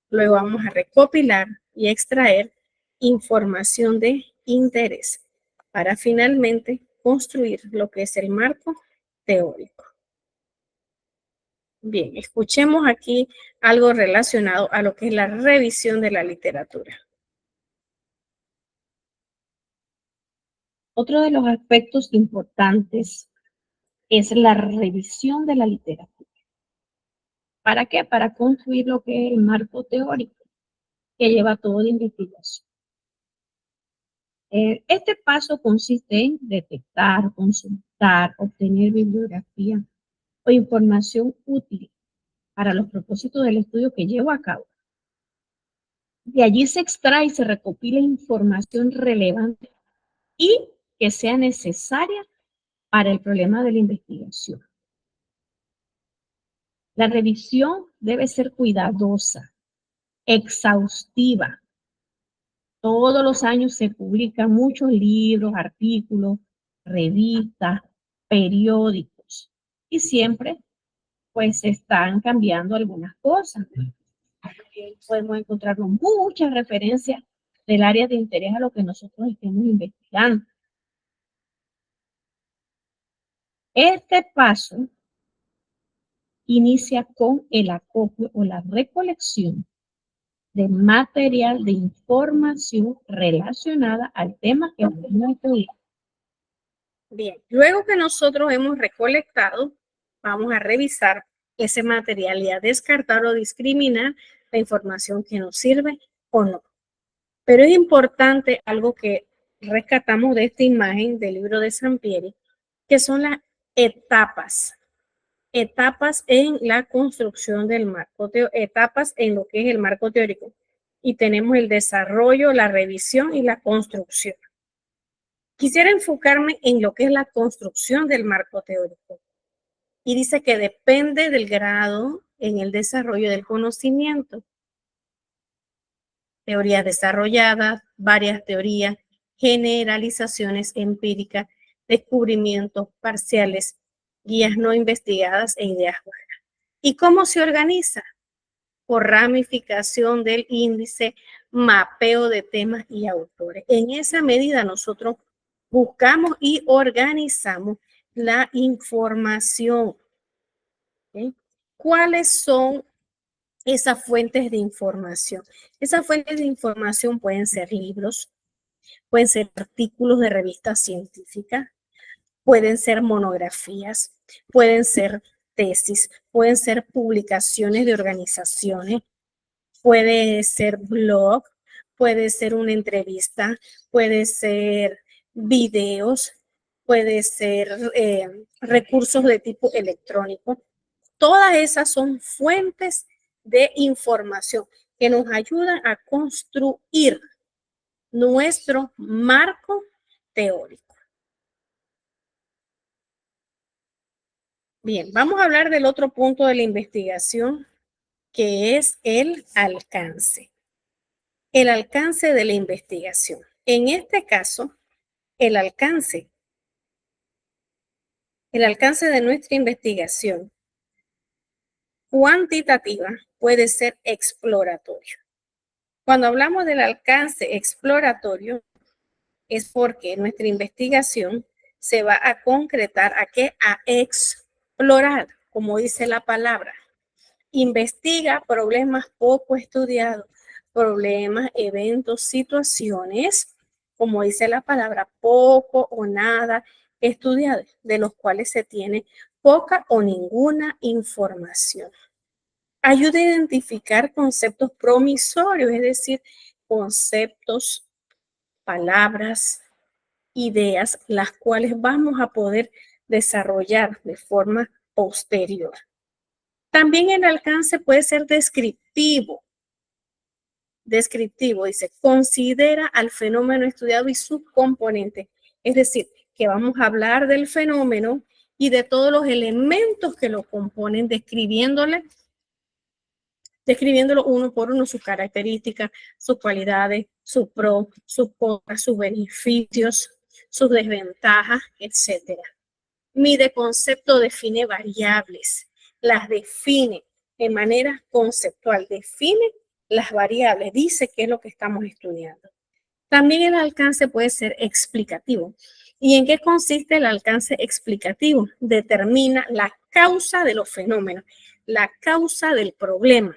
Luego vamos a recopilar y extraer información de interés para finalmente construir lo que es el marco teórico. Bien, escuchemos aquí algo relacionado a lo que es la revisión de la literatura. Otro de los aspectos importantes es la revisión de la literatura. ¿Para qué? Para construir lo que es el marco teórico que lleva todo de investigación. Este paso consiste en detectar, consultar, obtener bibliografía o información útil para los propósitos del estudio que llevo a cabo. De allí se extrae y se recopila información relevante y que sea necesaria para el problema de la investigación. La revisión debe ser cuidadosa, exhaustiva. Todos los años se publican muchos libros, artículos, revistas, periódicos y siempre pues están cambiando algunas cosas. También podemos encontrar muchas referencias del área de interés a lo que nosotros estemos investigando. Este paso inicia con el acopio o la recolección de material de información relacionada al tema que vamos a estudiar. Bien, luego que nosotros hemos recolectado, vamos a revisar ese material y a descartar o discriminar la información que nos sirve o no. Pero es importante algo que rescatamos de esta imagen del libro de Sampieri, que son las etapas. Etapas en la construcción del marco, etapas en lo que es el marco teórico. Y tenemos el desarrollo, la revisión y la construcción. Quisiera enfocarme en lo que es la construcción del marco teórico. Y dice que depende del grado en el desarrollo del conocimiento. Teorías desarrolladas, varias teorías, generalizaciones empíricas, descubrimientos parciales, guías no investigadas e ideas vagas. ¿Y cómo se organiza? Por ramificación del índice, mapeo de temas y autores. En esa medida nosotros buscamos y organizamos la información. ¿Okay? ¿Cuáles son esas fuentes de información? Esas fuentes de información pueden ser libros, pueden ser artículos de revistas científicas, pueden ser monografías, pueden ser tesis, pueden ser publicaciones de organizaciones, puede ser blog, puede ser una entrevista, puede ser videos, puede ser recursos de tipo electrónico. Todas esas son fuentes de información que nos ayudan a construir nuestro marco teórico. Bien, vamos a hablar del otro punto de la investigación, que es el alcance. El alcance de la investigación. En este caso, el alcance El alcance de nuestra investigación cuantitativa puede ser exploratorio. Cuando hablamos del alcance exploratorio, es porque nuestra investigación se va a concretar a qué? A explorar, como dice la palabra. Investiga problemas poco estudiados, problemas, eventos, situaciones, como dice la palabra, poco o nada estudiados, de los cuales se tiene poca o ninguna información. Ayuda a identificar conceptos promisorios, es decir, conceptos, palabras, ideas, las cuales vamos a poder desarrollar de forma posterior. También el alcance puede ser descriptivo. Descriptivo, dice, considera al fenómeno estudiado y sus componentes. Es decir, que vamos a hablar del fenómeno y de todos los elementos que lo componen, describiéndolo uno por uno, sus características, sus cualidades, sus pros, sus contras, sus beneficios, sus desventajas, etc. Mide concepto, define variables, las define de manera conceptual, define las variables, dice qué es lo que estamos estudiando. También el alcance puede ser explicativo. ¿Y en qué consiste el alcance explicativo? Determina la causa de los fenómenos, la causa del problema.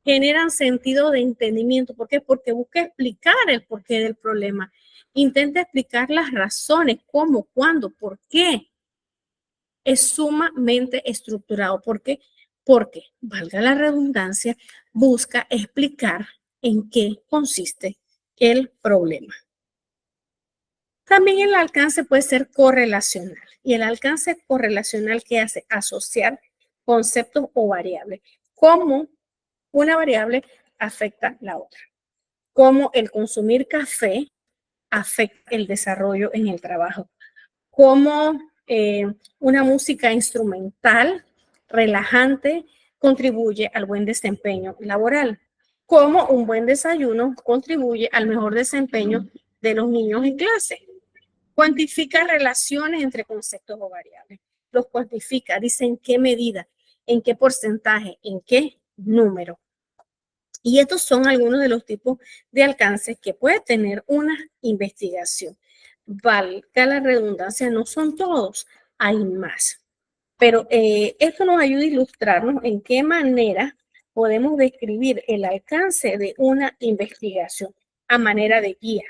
Generan sentido de entendimiento. ¿Por qué? Porque busca explicar el porqué del problema. Intenta explicar las razones, cómo, cuándo, por qué. Es sumamente estructurado. ¿Por qué? Porque, valga la redundancia, busca explicar en qué consiste el problema. También el alcance puede ser correlacional. Y el alcance correlacional, ¿qué hace? Asociar conceptos o variables. ¿Cómo una variable afecta a la otra? Cómo el consumir café afecta el desarrollo en el trabajo. Cómo una música instrumental relajante contribuye al buen desempeño laboral. Cómo un buen desayuno contribuye al mejor desempeño de los niños en clase. Cuantifica relaciones entre conceptos o variables. Los cuantifica, dice en qué medida, en qué porcentaje, en qué número. Y estos son algunos de los tipos de alcances que puede tener una investigación. Valga la redundancia, no son todos, hay más. Pero esto nos ayuda a ilustrarnos en qué manera podemos describir el alcance de una investigación a manera de guía.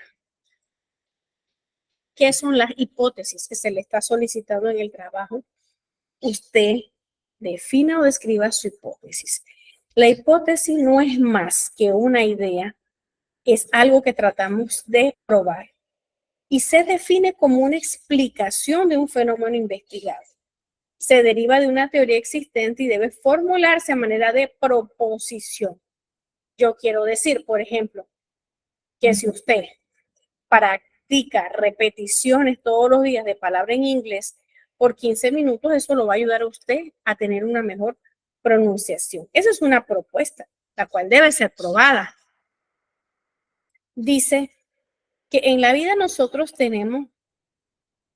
¿Qué son las hipótesis que se le está solicitando en el trabajo? Usted defina o describa su hipótesis. La hipótesis no es más que una idea, es algo que tratamos de probar y se define como una explicación de un fenómeno investigado. Se deriva de una teoría existente y debe formularse a manera de proposición. Yo quiero decir, por ejemplo, que si usted practica repeticiones todos los días de palabra en inglés por 15 minutos, eso lo va a ayudar a usted a tener una mejor pronunciación. Esa es una propuesta, la cual debe ser probada. Dice que en la vida nosotros tendemos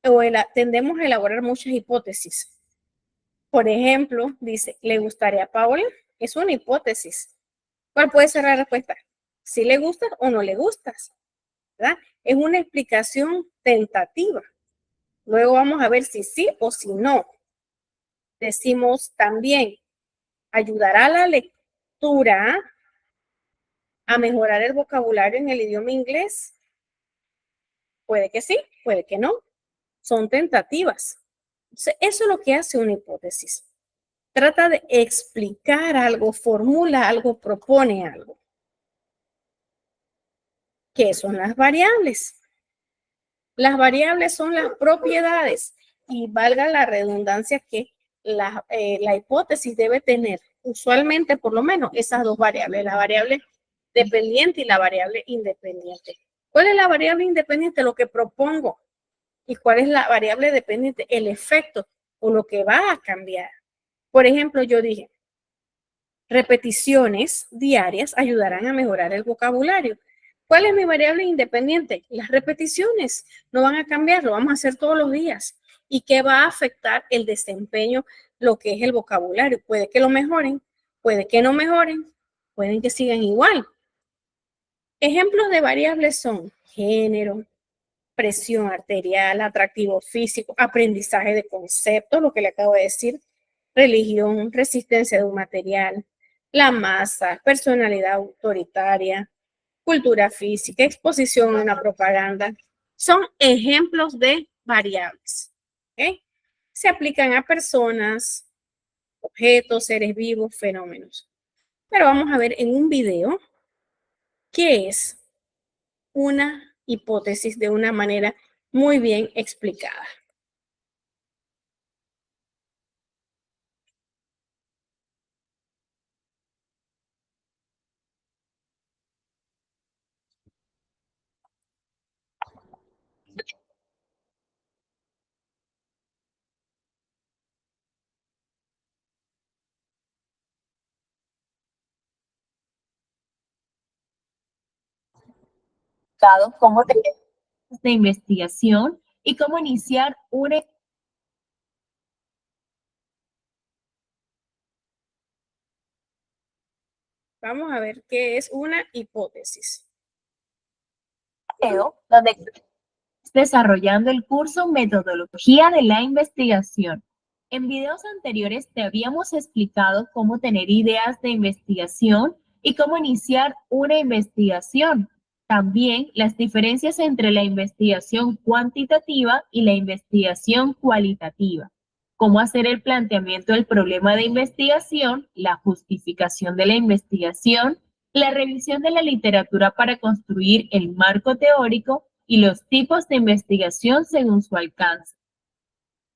a elaborar muchas hipótesis. Por ejemplo, dice, ¿le gustaría a Paola? Es una hipótesis. ¿Cuál puede ser la respuesta? ¿Si le gustas o no le gustas? ¿Verdad? Es una explicación tentativa. Luego vamos a ver si sí o si no. Decimos también, ¿ayudará la lectura a mejorar el vocabulario en el idioma inglés? Puede que sí, puede que no. Son tentativas. Entonces, eso es lo que hace una hipótesis. Trata de explicar algo, formula algo, propone algo. ¿Qué son las variables? Las variables son las propiedades y valga la redundancia que la hipótesis debe tener usualmente por lo menos esas dos variables, la variable dependiente y la variable independiente. ¿Cuál es la variable independiente? Lo que propongo. ¿Y cuál es la variable dependiente? El efecto o lo que va a cambiar. Por ejemplo, yo dije, repeticiones diarias ayudarán a mejorar el vocabulario. ¿Cuál es mi variable independiente? Las repeticiones no van a cambiar, lo vamos a hacer todos los días. y qué va a afectar el desempeño, lo que es el vocabulario. Puede que lo mejoren, puede que no mejoren, pueden que sigan igual. Ejemplos de variables son género, presión arterial, atractivo físico, aprendizaje de conceptos, lo que le acabo de decir, religión, resistencia de un material, la masa, personalidad autoritaria, cultura física, exposición a una propaganda. Son ejemplos de variables. ¿Okay? Se aplican a personas, objetos, seres vivos, fenómenos. Pero vamos a ver en un video qué es una hipótesis de una manera muy bien explicada. Cómo tener de investigación y cómo iniciar una. Vamos a ver qué es una hipótesis. Donde desarrollando el curso Metodología de la Investigación. En videos anteriores te habíamos explicado cómo tener ideas de investigación y cómo iniciar una investigación. También las diferencias entre la investigación cuantitativa y la investigación cualitativa. Cómo hacer el planteamiento del problema de investigación, la justificación de la investigación, la revisión de la literatura para construir el marco teórico y los tipos de investigación según su alcance.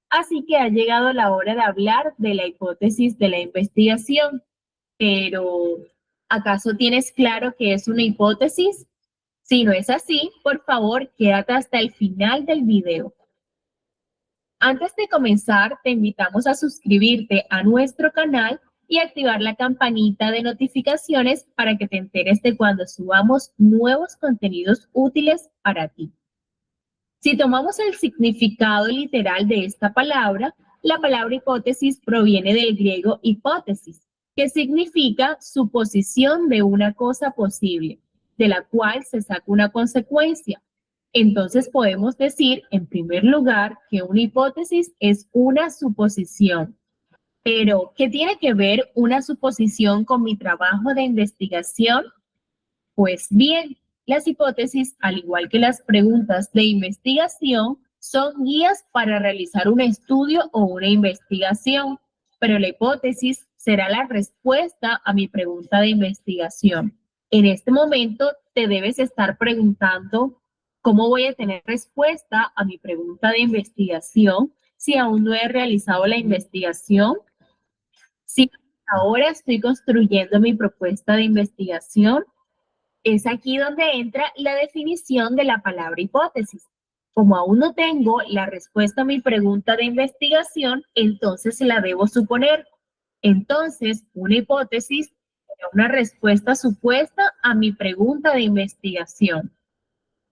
Así que ha llegado la hora de hablar de la hipótesis de la investigación. Pero, ¿acaso tienes claro qué es una hipótesis? Si no es así, por favor, quédate hasta el final del video. Antes de comenzar, te invitamos a suscribirte a nuestro canal y activar la campanita de notificaciones para que te enteres de cuando subamos nuevos contenidos útiles para ti. Si tomamos el significado literal de esta palabra, la palabra hipótesis proviene del griego hipótesis, que significa suposición de una cosa posible, de la cual se saca una consecuencia. Entonces podemos decir, en primer lugar, que una hipótesis es una suposición. Pero, ¿qué tiene que ver una suposición con mi trabajo de investigación? Pues bien, las hipótesis, al igual que las preguntas de investigación, son guías para realizar un estudio o una investigación, pero la hipótesis será la respuesta a mi pregunta de investigación. En este momento te debes estar preguntando, ¿cómo voy a tener respuesta a mi pregunta de investigación si aún no he realizado la investigación? Si ahora estoy construyendo mi propuesta de investigación, es aquí donde entra la definición de la palabra hipótesis. Como aún no tengo la respuesta a mi pregunta de investigación, entonces la debo suponer. Entonces, una hipótesis es una respuesta supuesta a mi pregunta de investigación.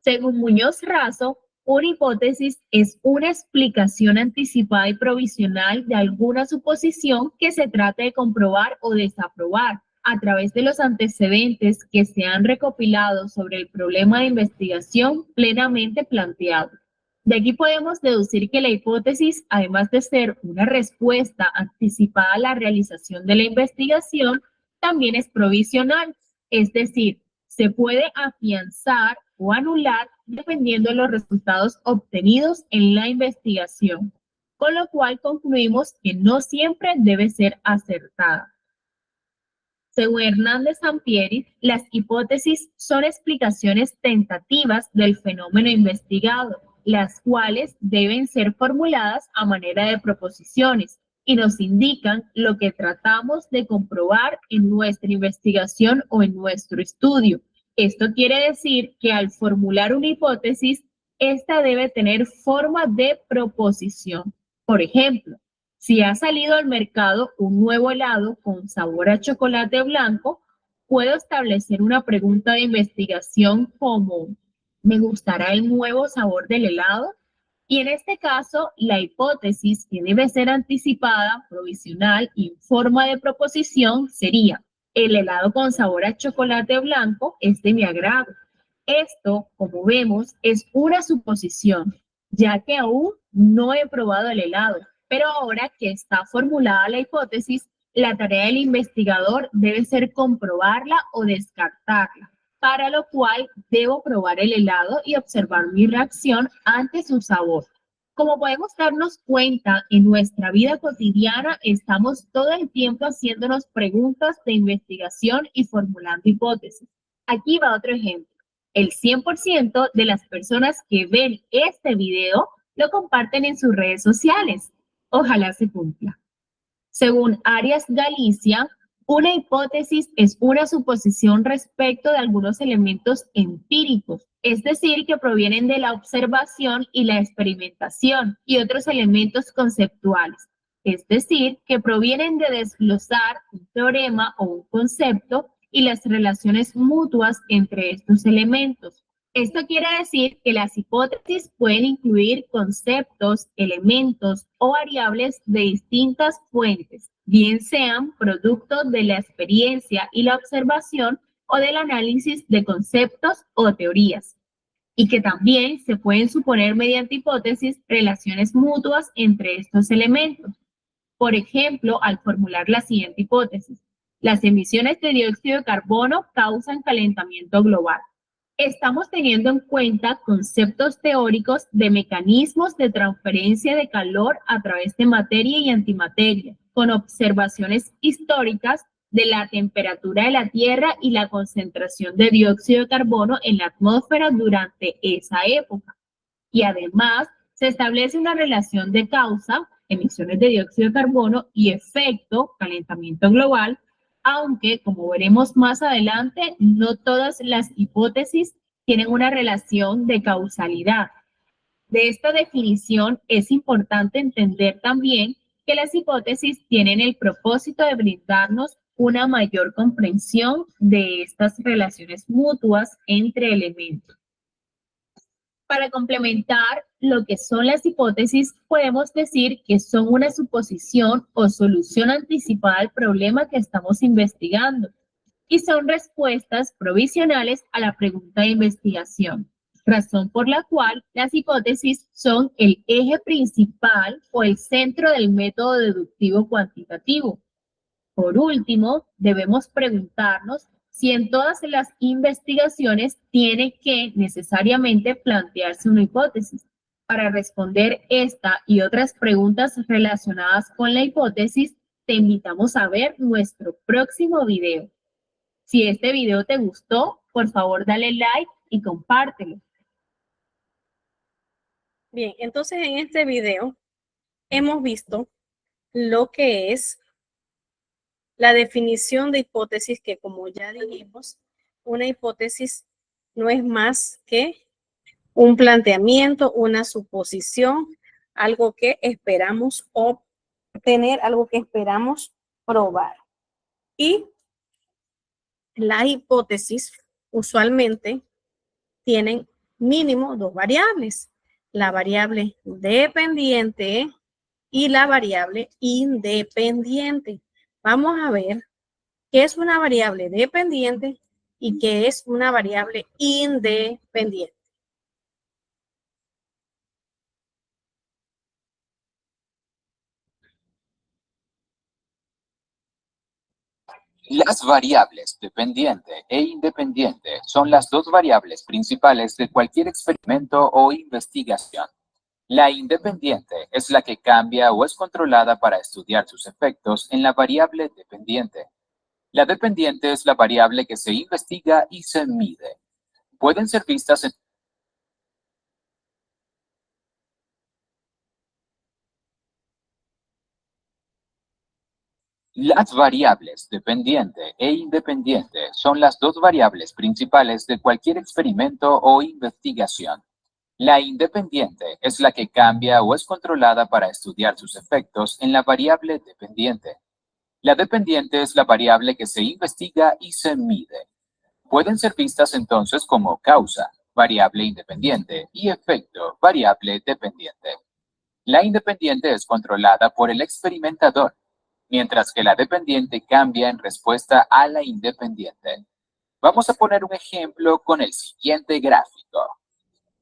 Según Muñoz Razo, una hipótesis es una explicación anticipada y provisional de alguna suposición que se trate de comprobar o desaprobar a través de los antecedentes que se han recopilado sobre el problema de investigación plenamente planteado. De aquí podemos deducir que la hipótesis, además de ser una respuesta anticipada a la realización de la investigación, también es provisional, es decir, se puede afianzar o anular dependiendo de los resultados obtenidos en la investigación, con lo cual concluimos que no siempre debe ser acertada. Según Hernández Sampieri, las hipótesis son explicaciones tentativas del fenómeno investigado, las cuales deben ser formuladas a manera de proposiciones y nos indican lo que tratamos de comprobar en nuestra investigación o en nuestro estudio. Esto quiere decir que al formular una hipótesis, esta debe tener forma de proposición. Por ejemplo, si ha salido al mercado un nuevo helado con sabor a chocolate blanco, puedo establecer una pregunta de investigación como, ¿me gustará el nuevo sabor del helado? Y en este caso, la hipótesis que debe ser anticipada, provisional y en forma de proposición sería: el helado con sabor a chocolate blanco es de mi agrado. Esto, como vemos, es una suposición, ya que aún no he probado el helado, pero ahora que está formulada la hipótesis, la tarea del investigador debe ser comprobarla o descartarla, para lo cual debo probar el helado y observar mi reacción ante su sabor. Como podemos darnos cuenta, en nuestra vida cotidiana estamos todo el tiempo haciéndonos preguntas de investigación y formulando hipótesis. Aquí va otro ejemplo. El 100% de las personas que ven este video lo comparten en sus redes sociales. Ojalá se cumpla. Según Arias Galicia, una hipótesis es una suposición respecto de algunos elementos empíricos, es decir, que provienen de la observación y la experimentación y otros elementos conceptuales, es decir, que provienen de desglosar un teorema o un concepto y las relaciones mutuas entre estos elementos. Esto quiere decir que las hipótesis pueden incluir conceptos, elementos o variables de distintas fuentes, bien sean producto de la experiencia y la observación o del análisis de conceptos o teorías, y que también se pueden suponer mediante hipótesis relaciones mutuas entre estos elementos. Por ejemplo, al formular la siguiente hipótesis: las emisiones de dióxido de carbono causan calentamiento global. Estamos teniendo en cuenta conceptos teóricos de mecanismos de transferencia de calor a través de materia y antimateria, con observaciones históricas de la temperatura de la Tierra y la concentración de dióxido de carbono en la atmósfera durante esa época. Y además, se establece una relación de causa, emisiones de dióxido de carbono, y efecto, calentamiento global, aunque, como veremos más adelante, no todas las hipótesis tienen una relación de causalidad. De esta definición es importante entender también que las hipótesis tienen el propósito de brindarnos una mayor comprensión de estas relaciones mutuas entre elementos. Para complementar lo que son las hipótesis, podemos decir que son una suposición o solución anticipada al problema que estamos investigando y son respuestas provisionales a la pregunta de investigación, razón por la cual las hipótesis son el eje principal o el centro del método deductivo cuantitativo. Por último, debemos preguntarnos si en todas las investigaciones tiene que necesariamente plantearse una hipótesis. Para responder esta y otras preguntas relacionadas con la hipótesis, te invitamos a ver nuestro próximo video. Si este video te gustó, por favor dale like y compártelo. Bien, entonces en este video hemos visto lo que es la definición de hipótesis, que como ya dijimos, una hipótesis no es más que un planteamiento, una suposición, algo que esperamos obtener, algo que esperamos probar. Y las hipótesis usualmente tienen mínimo dos variables: la variable dependiente y la variable independiente. Vamos a ver qué es una variable dependiente y qué es una variable independiente. Las variables dependiente e independiente son las dos variables principales de cualquier experimento o investigación. La independiente es la que cambia o es controlada para estudiar sus efectos en la variable dependiente. La dependiente es la variable que se investiga y se mide. Pueden ser vistas en Las variables dependiente e independiente son las dos variables principales de cualquier experimento o investigación. La independiente es la que cambia o es controlada para estudiar sus efectos en la variable dependiente. La dependiente es la variable que se investiga y se mide. Pueden ser vistas entonces como causa, variable independiente, y efecto, variable dependiente. La independiente es controlada por el experimentador, mientras que la dependiente cambia en respuesta a la independiente. Vamos a poner un ejemplo con el siguiente gráfico.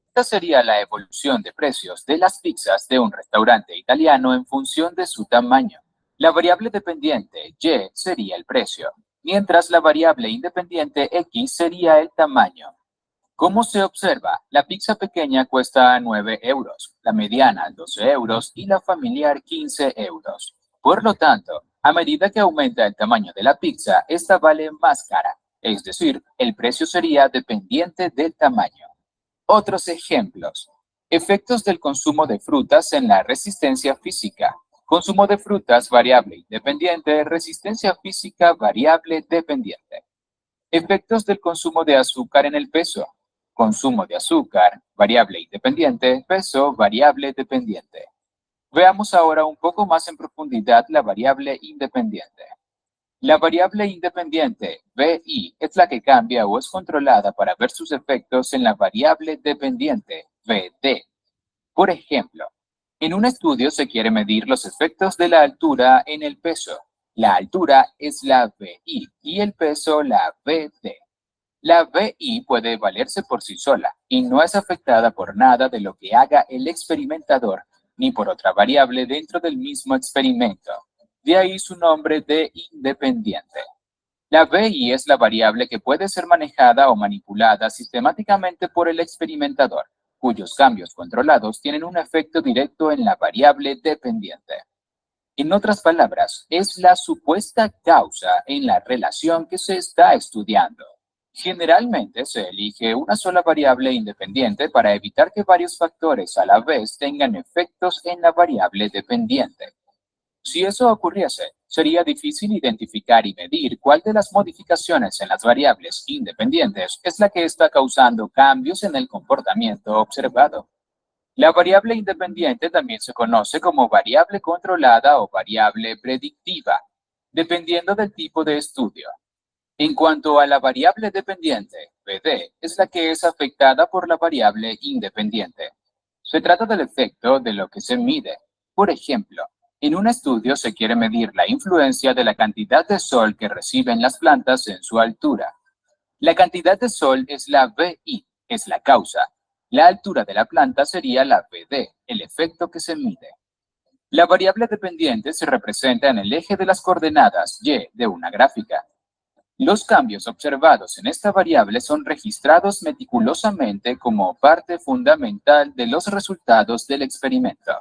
Esta sería la evolución de precios de las pizzas de un restaurante italiano en función de su tamaño. La variable dependiente Y sería el precio, mientras la variable independiente X sería el tamaño. Como se observa, la pizza pequeña cuesta 9 euros, la mediana 12 euros y la familiar 15 euros. Por lo tanto, a medida que aumenta el tamaño de la pizza, esta vale más cara, es decir, el precio sería dependiente del tamaño. Otros ejemplos. Efectos del consumo de frutas en la resistencia física. Consumo de frutas variable independiente, resistencia física variable dependiente. Efectos del consumo de azúcar en el peso. Consumo de azúcar, variable independiente, peso, variable dependiente. Veamos ahora un poco más en profundidad la variable independiente. La variable independiente, VI, es la que cambia o es controlada para ver sus efectos en la variable dependiente, VD. Por ejemplo, en un estudio se quiere medir los efectos de la altura en el peso. La altura es la VI y el peso la VD. La VI puede valerse por sí sola y no es afectada por nada de lo que haga el experimentador ni por otra variable dentro del mismo experimento. De ahí su nombre de independiente. La VI es la variable que puede ser manejada o manipulada sistemáticamente por el experimentador, cuyos cambios controlados tienen un efecto directo en la variable dependiente. En otras palabras, es la supuesta causa en la relación que se está estudiando. Generalmente se elige una sola variable independiente para evitar que varios factores a la vez tengan efectos en la variable dependiente. Si eso ocurriese, sería difícil identificar y medir cuál de las modificaciones en las variables independientes es la que está causando cambios en el comportamiento observado. La variable independiente también se conoce como variable controlada o variable predictiva, dependiendo del tipo de estudio. En cuanto a la variable dependiente, PD, es la que es afectada por la variable independiente. Se trata del efecto de lo que se mide. Por ejemplo, en un estudio se quiere medir la influencia de la cantidad de sol que reciben las plantas en su altura. La cantidad de sol es la VI, es la causa. La altura de la planta sería la PD, el efecto que se mide. La variable dependiente se representa en el eje de las coordenadas Y de una gráfica. Los cambios observados en esta variable son registrados meticulosamente como parte fundamental de los resultados del experimento.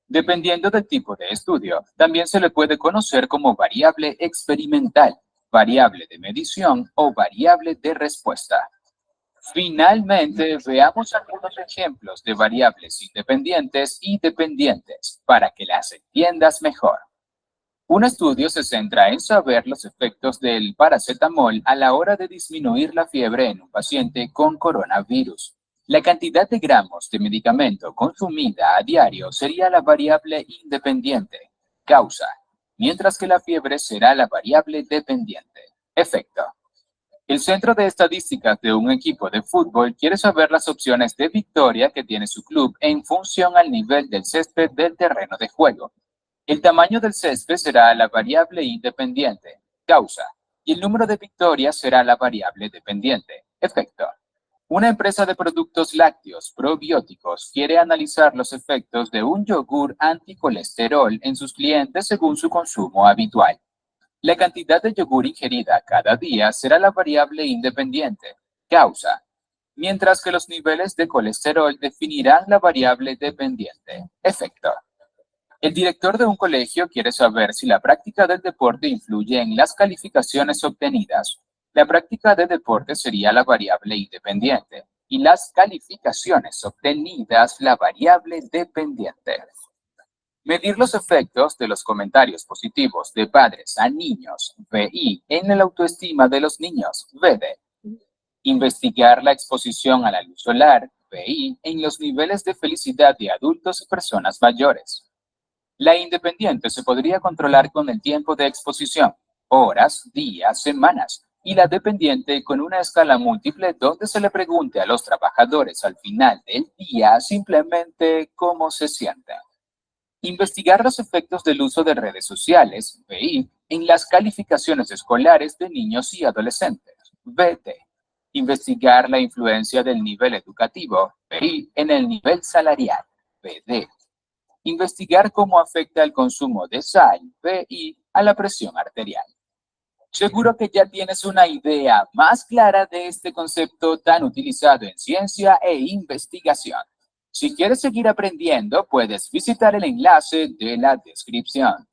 Dependiendo del tipo de estudio, también se le puede conocer como variable experimental, variable de medición o variable de respuesta. Finalmente, veamos algunos ejemplos de variables independientes y dependientes para que las entiendas mejor. Un estudio se centra en saber los efectos del paracetamol a la hora de disminuir la fiebre en un paciente con coronavirus. La cantidad de gramos de medicamento consumida a diario sería la variable independiente, causa, mientras que la fiebre será la variable dependiente, efecto. El Centro de Estadísticas de un equipo de fútbol quiere saber las opciones de victoria que tiene su club en función al nivel del césped del terreno de juego. El tamaño del césped será la variable independiente, causa, y el número de victorias será la variable dependiente, efecto. Una empresa de productos lácteos probióticos quiere analizar los efectos de un yogur anticolesterol en sus clientes según su consumo habitual. La cantidad de yogur ingerida cada día será la variable independiente, causa, mientras que los niveles de colesterol definirán la variable dependiente, efecto. El director de un colegio quiere saber si la práctica del deporte influye en las calificaciones obtenidas. La práctica de deporte sería la variable independiente y las calificaciones obtenidas la variable dependiente. Medir los efectos de los comentarios positivos de padres a niños, VI, en la autoestima de los niños, VD. Investigar la exposición a la luz solar, VI, en los niveles de felicidad de adultos y personas mayores. La independiente se podría controlar con el tiempo de exposición, horas, días, semanas, y la dependiente con una escala múltiple donde se le pregunte a los trabajadores al final del día simplemente cómo se sienten. Investigar los efectos del uso de redes sociales, BI, en las calificaciones escolares de niños y adolescentes, BT. Investigar la influencia del nivel educativo, BI, en el nivel salarial, BD. Investigar cómo afecta el consumo de sal, BI, a la presión arterial. Seguro que ya tienes una idea más clara de este concepto tan utilizado en ciencia e investigación. Si quieres seguir aprendiendo, puedes visitar el enlace de la descripción.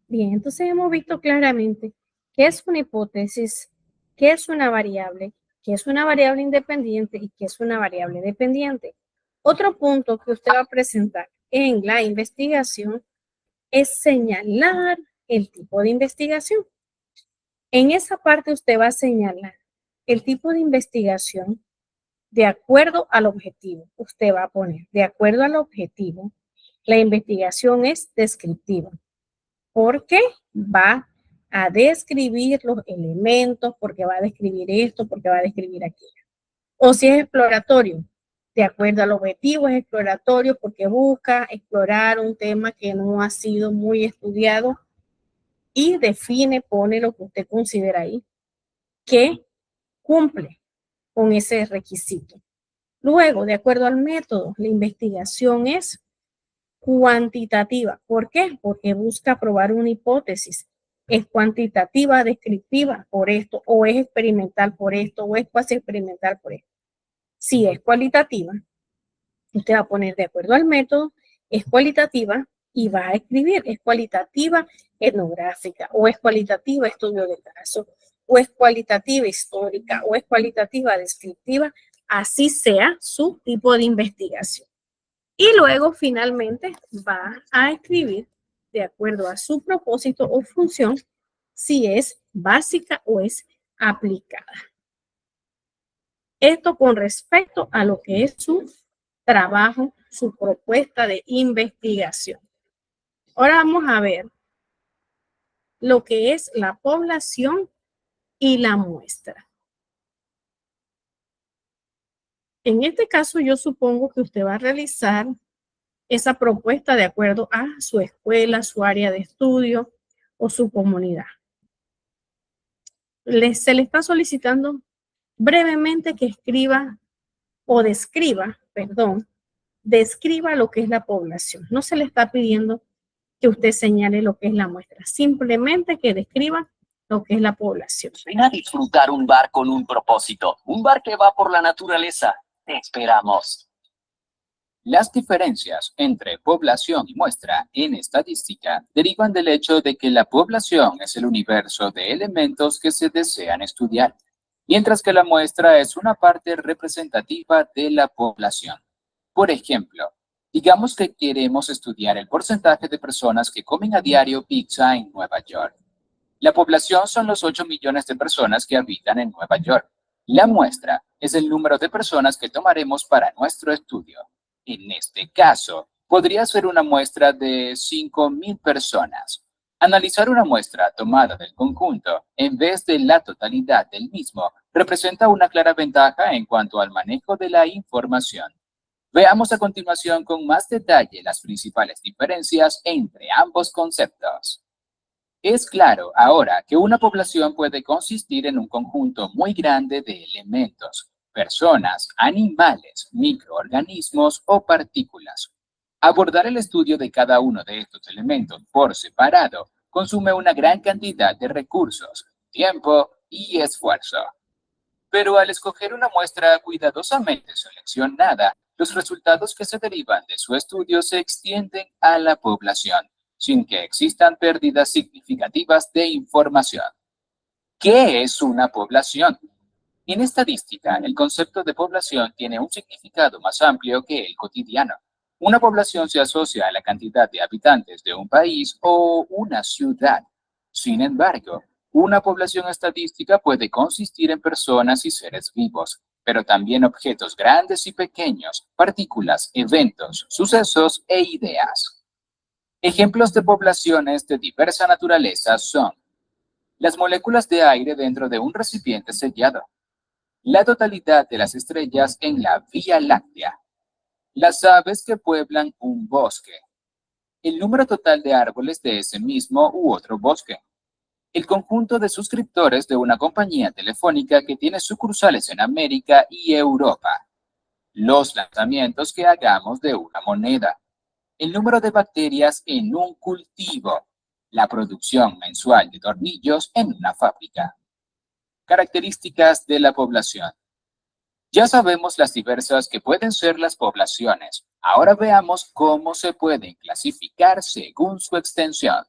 Bien, entonces hemos visto claramente qué es una hipótesis, qué es una variable independiente y qué es una variable dependiente. Otro punto que usted va a presentar en la investigación es señalar el tipo de investigación. En esa parte usted va a señalar el tipo de investigación de acuerdo al objetivo. Usted va a poner, de acuerdo al objetivo, la investigación es descriptiva, porque va a describir los elementos, porque va a describir esto, porque va a describir aquello. O si es exploratorio, de acuerdo al objetivo, es exploratorio porque busca explorar un tema que no ha sido muy estudiado y define, pone lo que usted considera ahí, que cumple con ese requisito. Luego, de acuerdo al método, la investigación es cuantitativa. ¿Por qué? Porque busca probar una hipótesis. Es cuantitativa, descriptiva por esto, o es experimental por esto, o es cuasi experimental por esto. Si es cualitativa, usted va a poner de acuerdo al método, es cualitativa y va a escribir, es cualitativa etnográfica, o es cualitativa estudio de caso, o es cualitativa histórica, o es cualitativa descriptiva, así sea su tipo de investigación. Y luego finalmente va a escribir de acuerdo a su propósito o función si es básica o es aplicada. Esto con respecto a lo que es su trabajo, su propuesta de investigación. Ahora vamos a ver lo que es la población y la muestra. En este caso, yo supongo que usted va a realizar esa propuesta de acuerdo a su escuela, su área de estudio o su comunidad. Se le está solicitando brevemente que escriba o describa lo que es la población. No se le está pidiendo que usted señale lo que es la muestra, simplemente que describa lo que es la población. Ven a disfrutar un bar con un propósito, un bar que va por la naturaleza. Te esperamos. Las diferencias entre población y muestra en estadística derivan del hecho de que la población es el universo de elementos que se desean estudiar, mientras que la muestra es una parte representativa de la población. Por ejemplo, digamos que queremos estudiar el porcentaje de personas que comen a diario pizza en Nueva York. La población son los 8 millones de personas que habitan en Nueva York. La muestra es el número de personas que tomaremos para nuestro estudio. En este caso, podría ser una muestra de 5,000 personas. Analizar una muestra tomada del conjunto en vez de la totalidad del mismo representa una clara ventaja en cuanto al manejo de la información. Veamos a continuación con más detalle las principales diferencias entre ambos conceptos. Es claro ahora que una población puede consistir en un conjunto muy grande de elementos, personas, animales, microorganismos o partículas. Abordar el estudio de cada uno de estos elementos por separado consume una gran cantidad de recursos, tiempo y esfuerzo. Pero al escoger una muestra cuidadosamente seleccionada, los resultados que se derivan de su estudio se extienden a la población, sin que existan pérdidas significativas de información. ¿Qué es una población? En estadística, el concepto de población tiene un significado más amplio que el cotidiano. Una población se asocia a la cantidad de habitantes de un país o una ciudad. Sin embargo, una población estadística puede consistir en personas y seres vivos, pero también objetos grandes y pequeños, partículas, eventos, sucesos e ideas. Ejemplos de poblaciones de diversa naturaleza son las moléculas de aire dentro de un recipiente sellado, la totalidad de las estrellas en la Vía Láctea, las aves que pueblan un bosque, el número total de árboles de ese mismo u otro bosque, el conjunto de suscriptores de una compañía telefónica que tiene sucursales en América y Europa, los lanzamientos que hagamos de una moneda, el número de bacterias en un cultivo, la producción mensual de tornillos en una fábrica. Características de la población. Ya sabemos las diversas que pueden ser las poblaciones. Ahora veamos cómo se pueden clasificar según su extensión.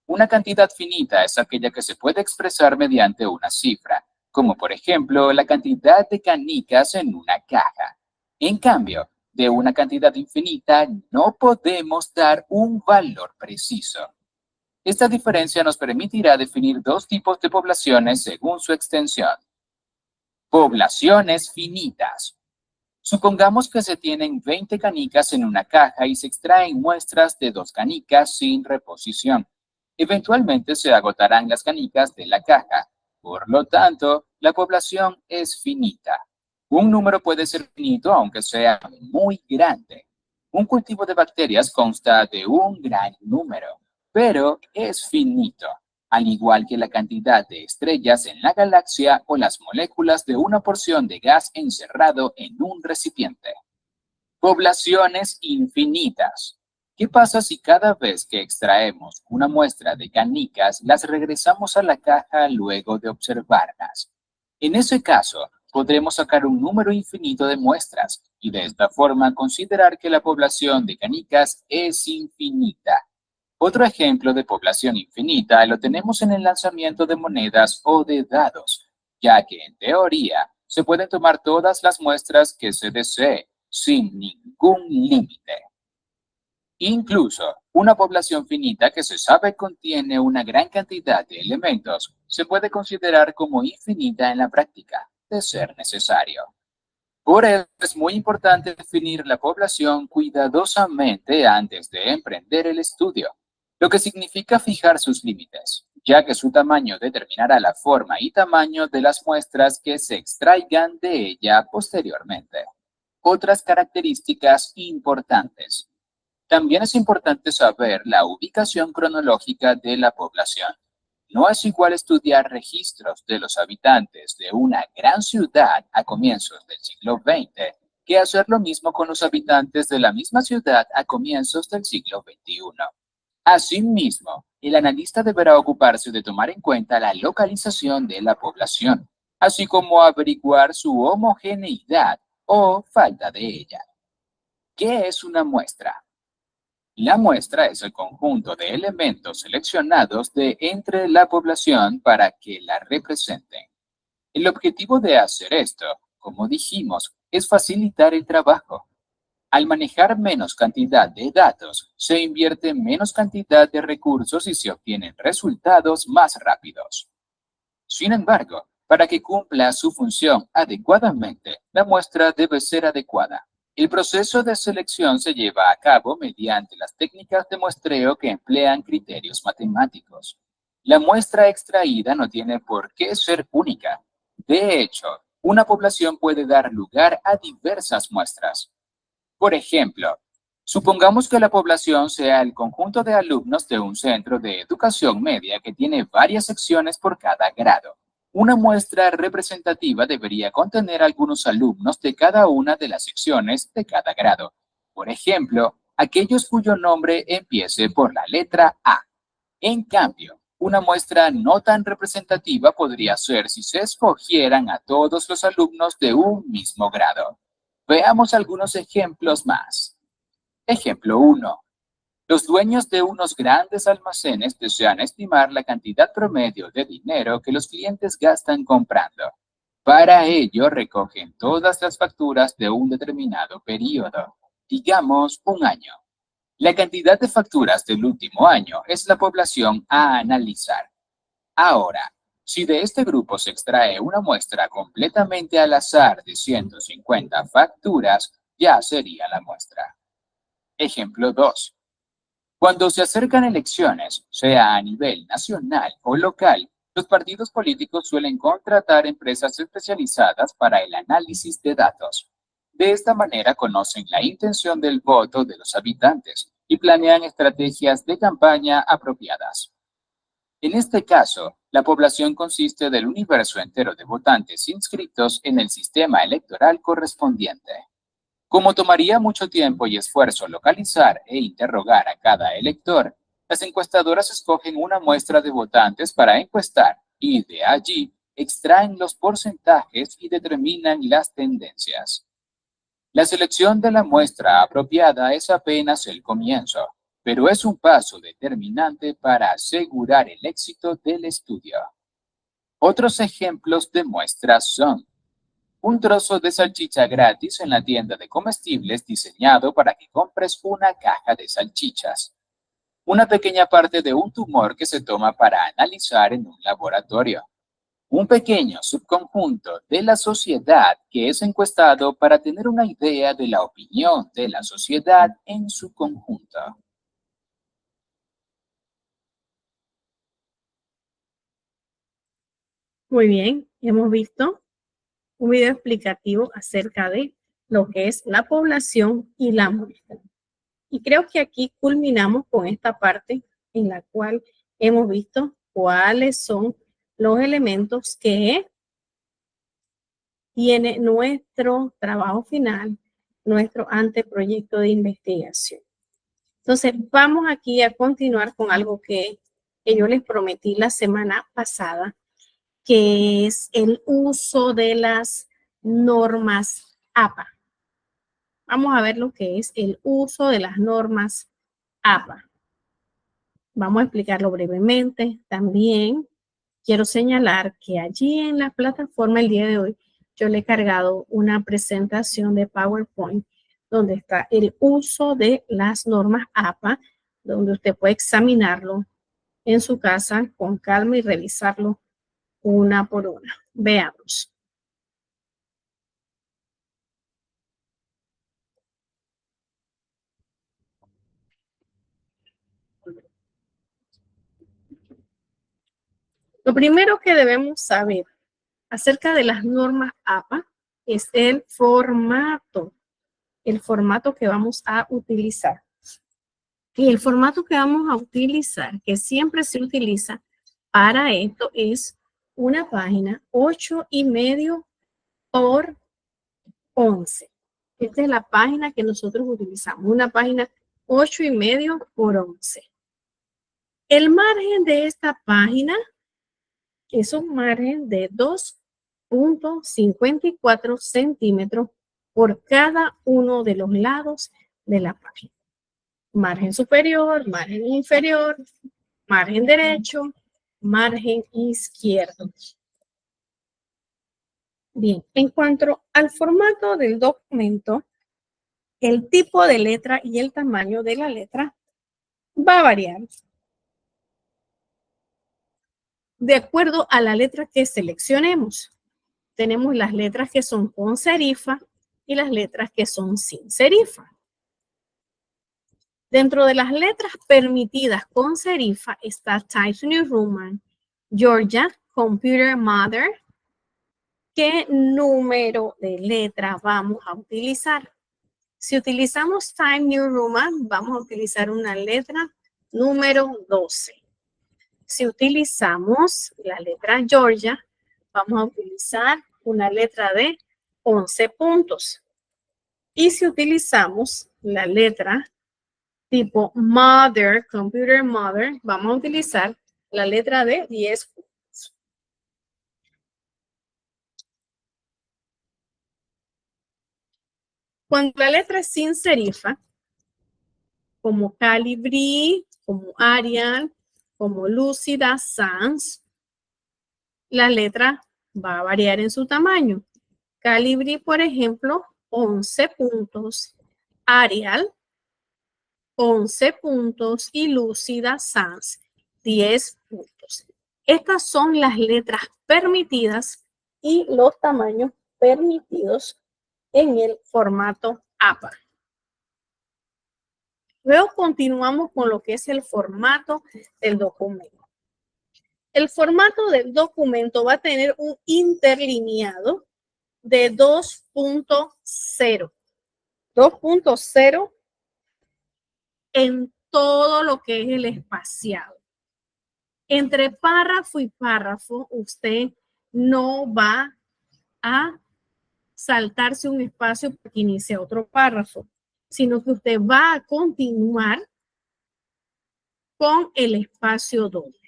Una cantidad finita es aquella que se puede expresar mediante una cifra, como por ejemplo la cantidad de canicas en una caja. En cambio, de una cantidad infinita no podemos dar un valor preciso. Esta diferencia nos permitirá definir dos tipos de poblaciones según su extensión. Poblaciones finitas. Supongamos que se tienen 20 canicas en una caja y se extraen muestras de 2 canicas sin reposición. Eventualmente se agotarán las canicas de la caja. Por lo tanto, la población es finita. Un número puede ser finito aunque sea muy grande. Un cultivo de bacterias consta de un gran número, pero es finito, al igual que la cantidad de estrellas en la galaxia o las moléculas de una porción de gas encerrado en un recipiente. Poblaciones infinitas. ¿Qué pasa si cada vez que extraemos una muestra de canicas las regresamos a la caja luego de observarlas? En ese caso, podremos sacar un número infinito de muestras y de esta forma considerar que la población de canicas es infinita. Otro ejemplo de población infinita lo tenemos en el lanzamiento de monedas o de dados, ya que en teoría se pueden tomar todas las muestras que se desee sin ningún límite. Incluso una población finita que se sabe contiene una gran cantidad de elementos se puede considerar como infinita en la práctica, de ser necesario. Por eso es muy importante definir la población cuidadosamente antes de emprender el estudio, lo que significa fijar sus límites, ya que su tamaño determinará la forma y tamaño de las muestras que se extraigan de ella posteriormente. Otras características importantes. También es importante saber la ubicación cronológica de la población. No es igual estudiar registros de los habitantes de una gran ciudad a comienzos del siglo XX que hacer lo mismo con los habitantes de la misma ciudad a comienzos del siglo XXI. Asimismo, el analista deberá ocuparse de tomar en cuenta la localización de la población, así como averiguar su homogeneidad o falta de ella. ¿Qué es una muestra? La muestra es el conjunto de elementos seleccionados de entre la población para que la representen. El objetivo de hacer esto, como dijimos, es facilitar el trabajo. Al manejar menos cantidad de datos, se invierte menos cantidad de recursos y se obtienen resultados más rápidos. Sin embargo, para que cumpla su función adecuadamente, la muestra debe ser adecuada. El proceso de selección se lleva a cabo mediante las técnicas de muestreo que emplean criterios matemáticos. La muestra extraída no tiene por qué ser única. De hecho, una población puede dar lugar a diversas muestras. Por ejemplo, supongamos que la población sea el conjunto de alumnos de un centro de educación media que tiene varias secciones por cada grado. Una muestra representativa debería contener algunos alumnos de cada una de las secciones de cada grado. Por ejemplo, aquellos cuyo nombre empiece por la letra A. En cambio, una muestra no tan representativa podría ser si se escogieran a todos los alumnos de un mismo grado. Veamos algunos ejemplos más. Ejemplo 1. Los dueños de unos grandes almacenes desean estimar la cantidad promedio de dinero que los clientes gastan comprando. Para ello, recogen todas las facturas de un determinado periodo, digamos un año. La cantidad de facturas del último año es la población a analizar. Ahora, si de este grupo se extrae una muestra completamente al azar de 150 facturas, ya sería la muestra. Ejemplo 2. Cuando se acercan elecciones, sea a nivel nacional o local, Los partidos políticos suelen contratar empresas especializadas para el análisis de datos. De esta manera conocen la intención del voto de los habitantes y planean estrategias de campaña apropiadas. En este caso, la población consiste del universo entero de votantes inscritos en el sistema electoral correspondiente. Como tomaría mucho tiempo y esfuerzo localizar e interrogar a cada elector, las encuestadoras escogen una muestra de votantes para encuestar y de allí extraen los porcentajes y determinan las tendencias. La selección de la muestra apropiada es apenas el comienzo, pero es un paso determinante para asegurar el éxito del estudio. Otros ejemplos de muestras son un trozo de salchicha gratis en la tienda de comestibles diseñado para que compres una caja de salchichas. Una pequeña parte de un tumor que se toma para analizar en un laboratorio. Un pequeño subconjunto de la sociedad que es encuestado para tener una idea de la opinión de la sociedad en su conjunto. Muy bien, hemos visto un video explicativo acerca de lo que es la población y la muestra. Y creo que aquí culminamos con esta parte en la cual hemos visto cuáles son los elementos que tiene nuestro trabajo final, nuestro anteproyecto de investigación. Entonces, vamos aquí a continuar con algo que yo les prometí la semana pasada, que es el uso de las normas APA. Vamos a ver lo que es el uso de las normas APA. Vamos a explicarlo brevemente. También quiero señalar que allí en la plataforma el día de hoy yo le he cargado una presentación de PowerPoint donde está el uso de las normas APA, donde usted puede examinarlo en su casa con calma y revisarlo una por una. Veamos. Lo primero que debemos saber acerca de las normas APA es el formato que vamos a utilizar. Y el formato que vamos a utilizar, que siempre se utiliza para esto, es una página 8,5 por 11. Esta es la página que nosotros utilizamos, una página 8,5 por 11. El margen de esta página es un margen de 2,54 centímetros por cada uno de los lados de la página. Margen superior, margen inferior, margen derecho, margen izquierdo. Bien, en cuanto al formato del documento, el tipo de letra y el tamaño de la letra va a variar de acuerdo a la letra que seleccionemos. Tenemos las letras que son con serifa y las letras que son sin serifa. Dentro de las letras permitidas con serifa está Times New Roman, Georgia, Computer Mother. ¿Qué número de letra vamos a utilizar? Si utilizamos Times New Roman, vamos a utilizar una letra número 12. Si utilizamos la letra Georgia, vamos a utilizar una letra de 11 puntos. Y si utilizamos la letra tipo Mother, Computer Mother, vamos a utilizar la letra de 10 puntos. Cuando la letra es sin serifa, como Calibri, como Arial, como Lucida, Sans, la letra va a variar en su tamaño. Calibri, por ejemplo, 11 puntos. Arial, 11 puntos. Y Lucida, Sans, 10 puntos. Estas son las letras permitidas y los tamaños permitidos en el formato APA. Luego continuamos con lo que es el formato del documento. El formato del documento va a tener un interlineado de 2.0. 2.0 en todo lo que es el espaciado. Entre párrafo y párrafo, usted no va a saltarse un espacio para que inicie otro párrafo, sino que usted va a continuar con el espacio doble.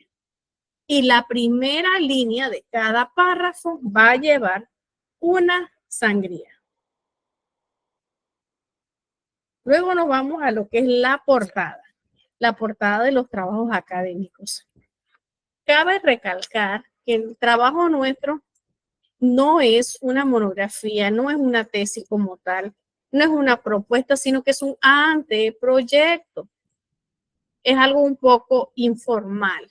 Y la primera línea de cada párrafo va a llevar una sangría. Luego nos vamos a lo que es la portada de los trabajos académicos. Cabe recalcar que el trabajo nuestro no es una monografía, no es una tesis como tal, no es una propuesta, sino que es un anteproyecto. Es algo un poco informal.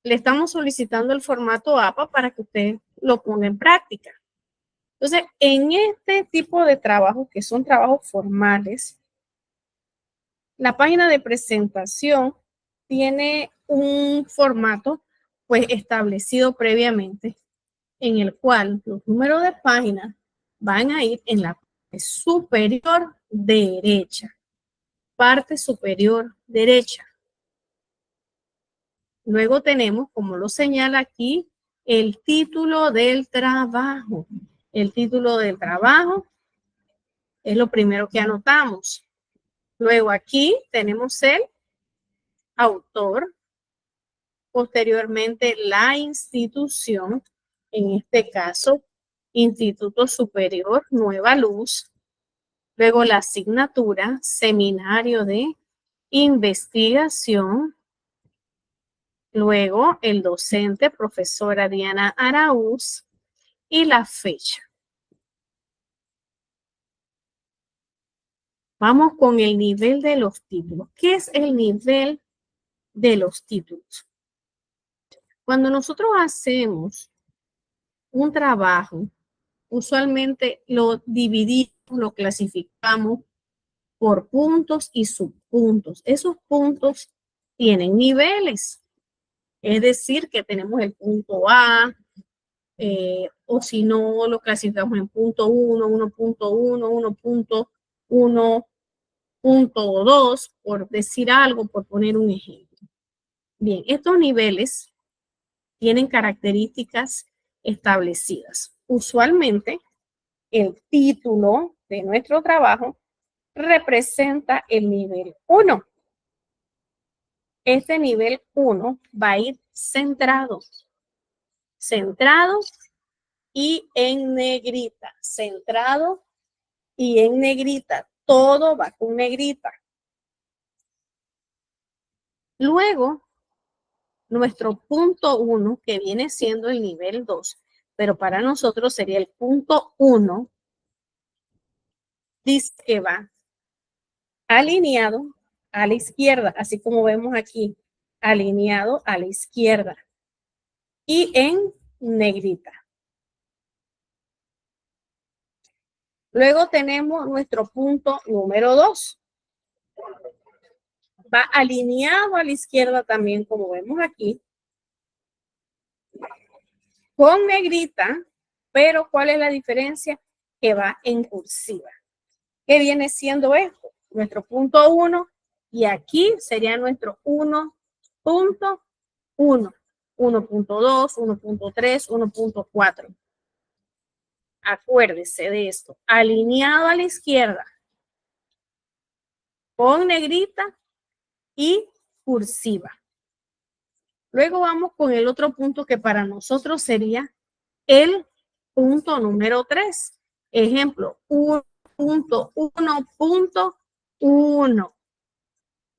Le estamos solicitando el formato APA para que usted lo ponga en práctica. Entonces, en este tipo de trabajos, que son trabajos formales, la página de presentación tiene un formato pues establecido previamente, en el cual los números de páginas van a ir en la parte superior derecha. Parte superior derecha. Luego tenemos, como lo señala aquí, el título del trabajo. El título del trabajo es lo primero que anotamos. Luego aquí tenemos el autor. Posteriormente la institución, en este caso, Instituto Superior Nueva Luz. Luego la asignatura, Seminario de Investigación. Luego el docente, profesora Diana Araúz, y la fecha. Vamos con el nivel de los títulos. ¿Qué es el nivel de los títulos? Cuando nosotros hacemos un trabajo, usualmente lo dividimos, lo clasificamos por puntos y subpuntos. Esos puntos tienen niveles. Es decir, que tenemos el punto A, o si no, lo clasificamos en punto 1, 1.1, 1.1, punto 2, por decir algo, por poner un ejemplo. Bien, estos niveles tienen características establecidas. Usualmente, el título de nuestro trabajo representa el nivel 1. Este nivel 1 va a ir centrado. Centrado y en negrita. Centrado y en negrita. Todo va con negrita. Luego, nuestro punto 1, que viene siendo el nivel 2, pero para nosotros sería el punto 1, dice que va alineado a la izquierda, así como vemos aquí, alineado a la izquierda y en negrita. Luego tenemos nuestro punto número 2. Va alineado a la izquierda también, como vemos aquí, con negrita, pero ¿cuál es la diferencia? Que va en cursiva. ¿Qué viene siendo esto? Nuestro punto 1, y aquí sería nuestro 1.1, 1.2, 1.3, 1.4. Acuérdese de esto, alineado a la izquierda, con negrita y cursiva. Luego vamos con el otro punto que para nosotros sería el punto número 3. Ejemplo, 1.1.1.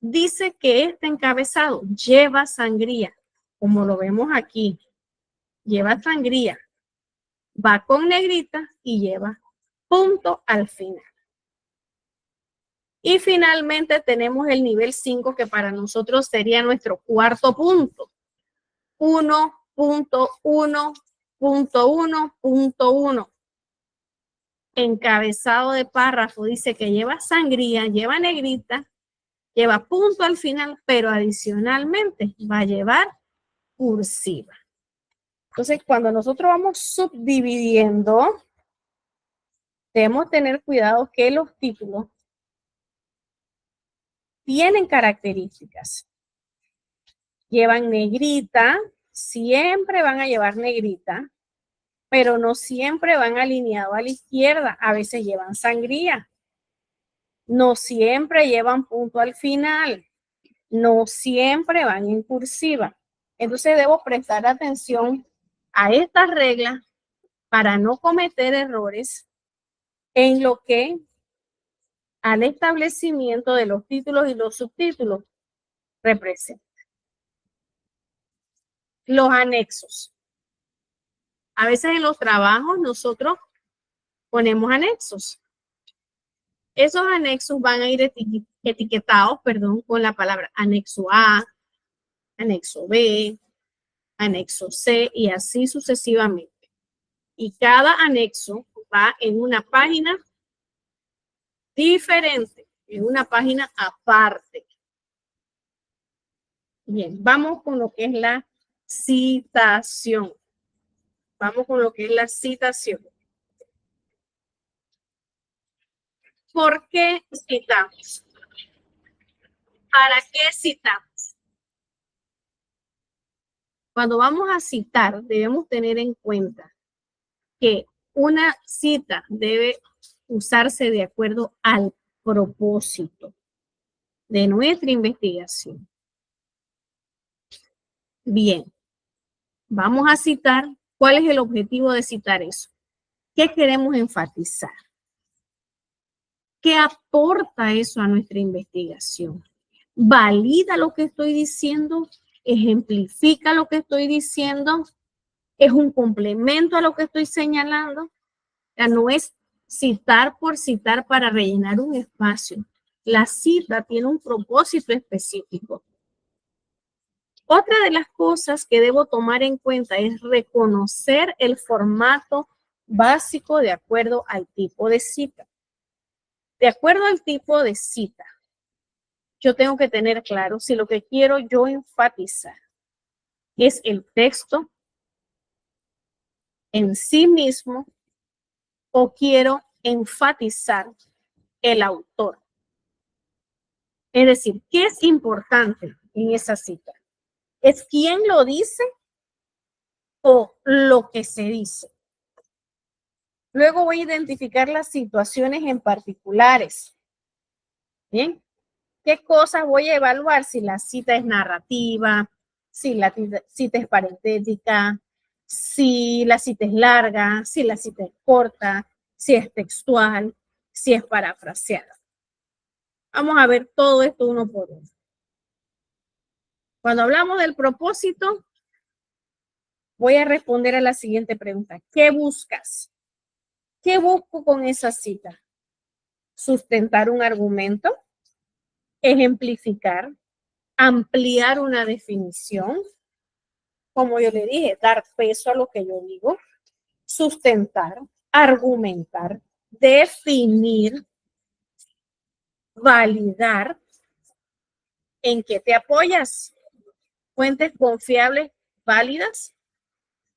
Dice que este encabezado lleva sangría, como lo vemos aquí. Lleva sangría. Va con negrita y lleva punto al final. Y finalmente tenemos el nivel 5, que para nosotros sería nuestro cuarto punto. 1.1.1.1. Encabezado de párrafo, dice que lleva sangría, lleva negrita, lleva punto al final, pero adicionalmente va a llevar cursiva. Entonces, cuando nosotros vamos subdividiendo, debemos tener cuidado que los títulos tienen características. Llevan negrita, siempre van a llevar negrita, pero no siempre van alineados a la izquierda. A veces llevan sangría. No siempre llevan punto al final. No siempre van en cursiva. Entonces debo prestar atención a estas reglas para no cometer errores en lo que al establecimiento de los títulos y los subtítulos representa. Los anexos. A veces en los trabajos nosotros ponemos anexos. Esos anexos van a ir etiquetados, con la palabra anexo A, anexo B, anexo C y así sucesivamente. Y cada anexo va en una página diferente, en una página aparte. Bien, vamos con lo que es la citación. Vamos con lo que es la citación. ¿Por qué citamos? ¿Para qué citamos? Cuando vamos a citar, debemos tener en cuenta que una cita debe usarse de acuerdo al propósito de nuestra investigación. Bien, vamos a citar. ¿Cuál es el objetivo de citar eso? ¿Qué queremos enfatizar? ¿Qué aporta eso a nuestra investigación? ¿Valida lo que estoy diciendo? ¿Ejemplifica lo que estoy diciendo? ¿Es un complemento a lo que estoy señalando? O sea, no es citar por citar para rellenar un espacio. La cita tiene un propósito específico. Otra de las cosas que debo tomar en cuenta es reconocer el formato básico de acuerdo al tipo de cita. De acuerdo al tipo de cita, yo tengo que tener claro si lo que quiero yo enfatizar es el texto en sí mismo o quiero enfatizar el autor. Es decir, ¿qué es importante en esa cita? ¿Es quién lo dice o lo que se dice? Luego voy a identificar las situaciones en particulares. Bien, ¿qué cosas voy a evaluar? Si la cita es narrativa, si la cita es parentética, si la cita es larga, si la cita es corta, si es textual, si es parafraseada. Vamos a ver todo esto uno por uno. Cuando hablamos del propósito, voy a responder a la siguiente pregunta. ¿Qué buscas? ¿Qué busco con esa cita? Sustentar un argumento, ejemplificar, ampliar una definición, como yo le dije, dar peso a lo que yo digo, sustentar, argumentar, definir, validar. ¿En qué te apoyas? Fuentes confiables, válidas.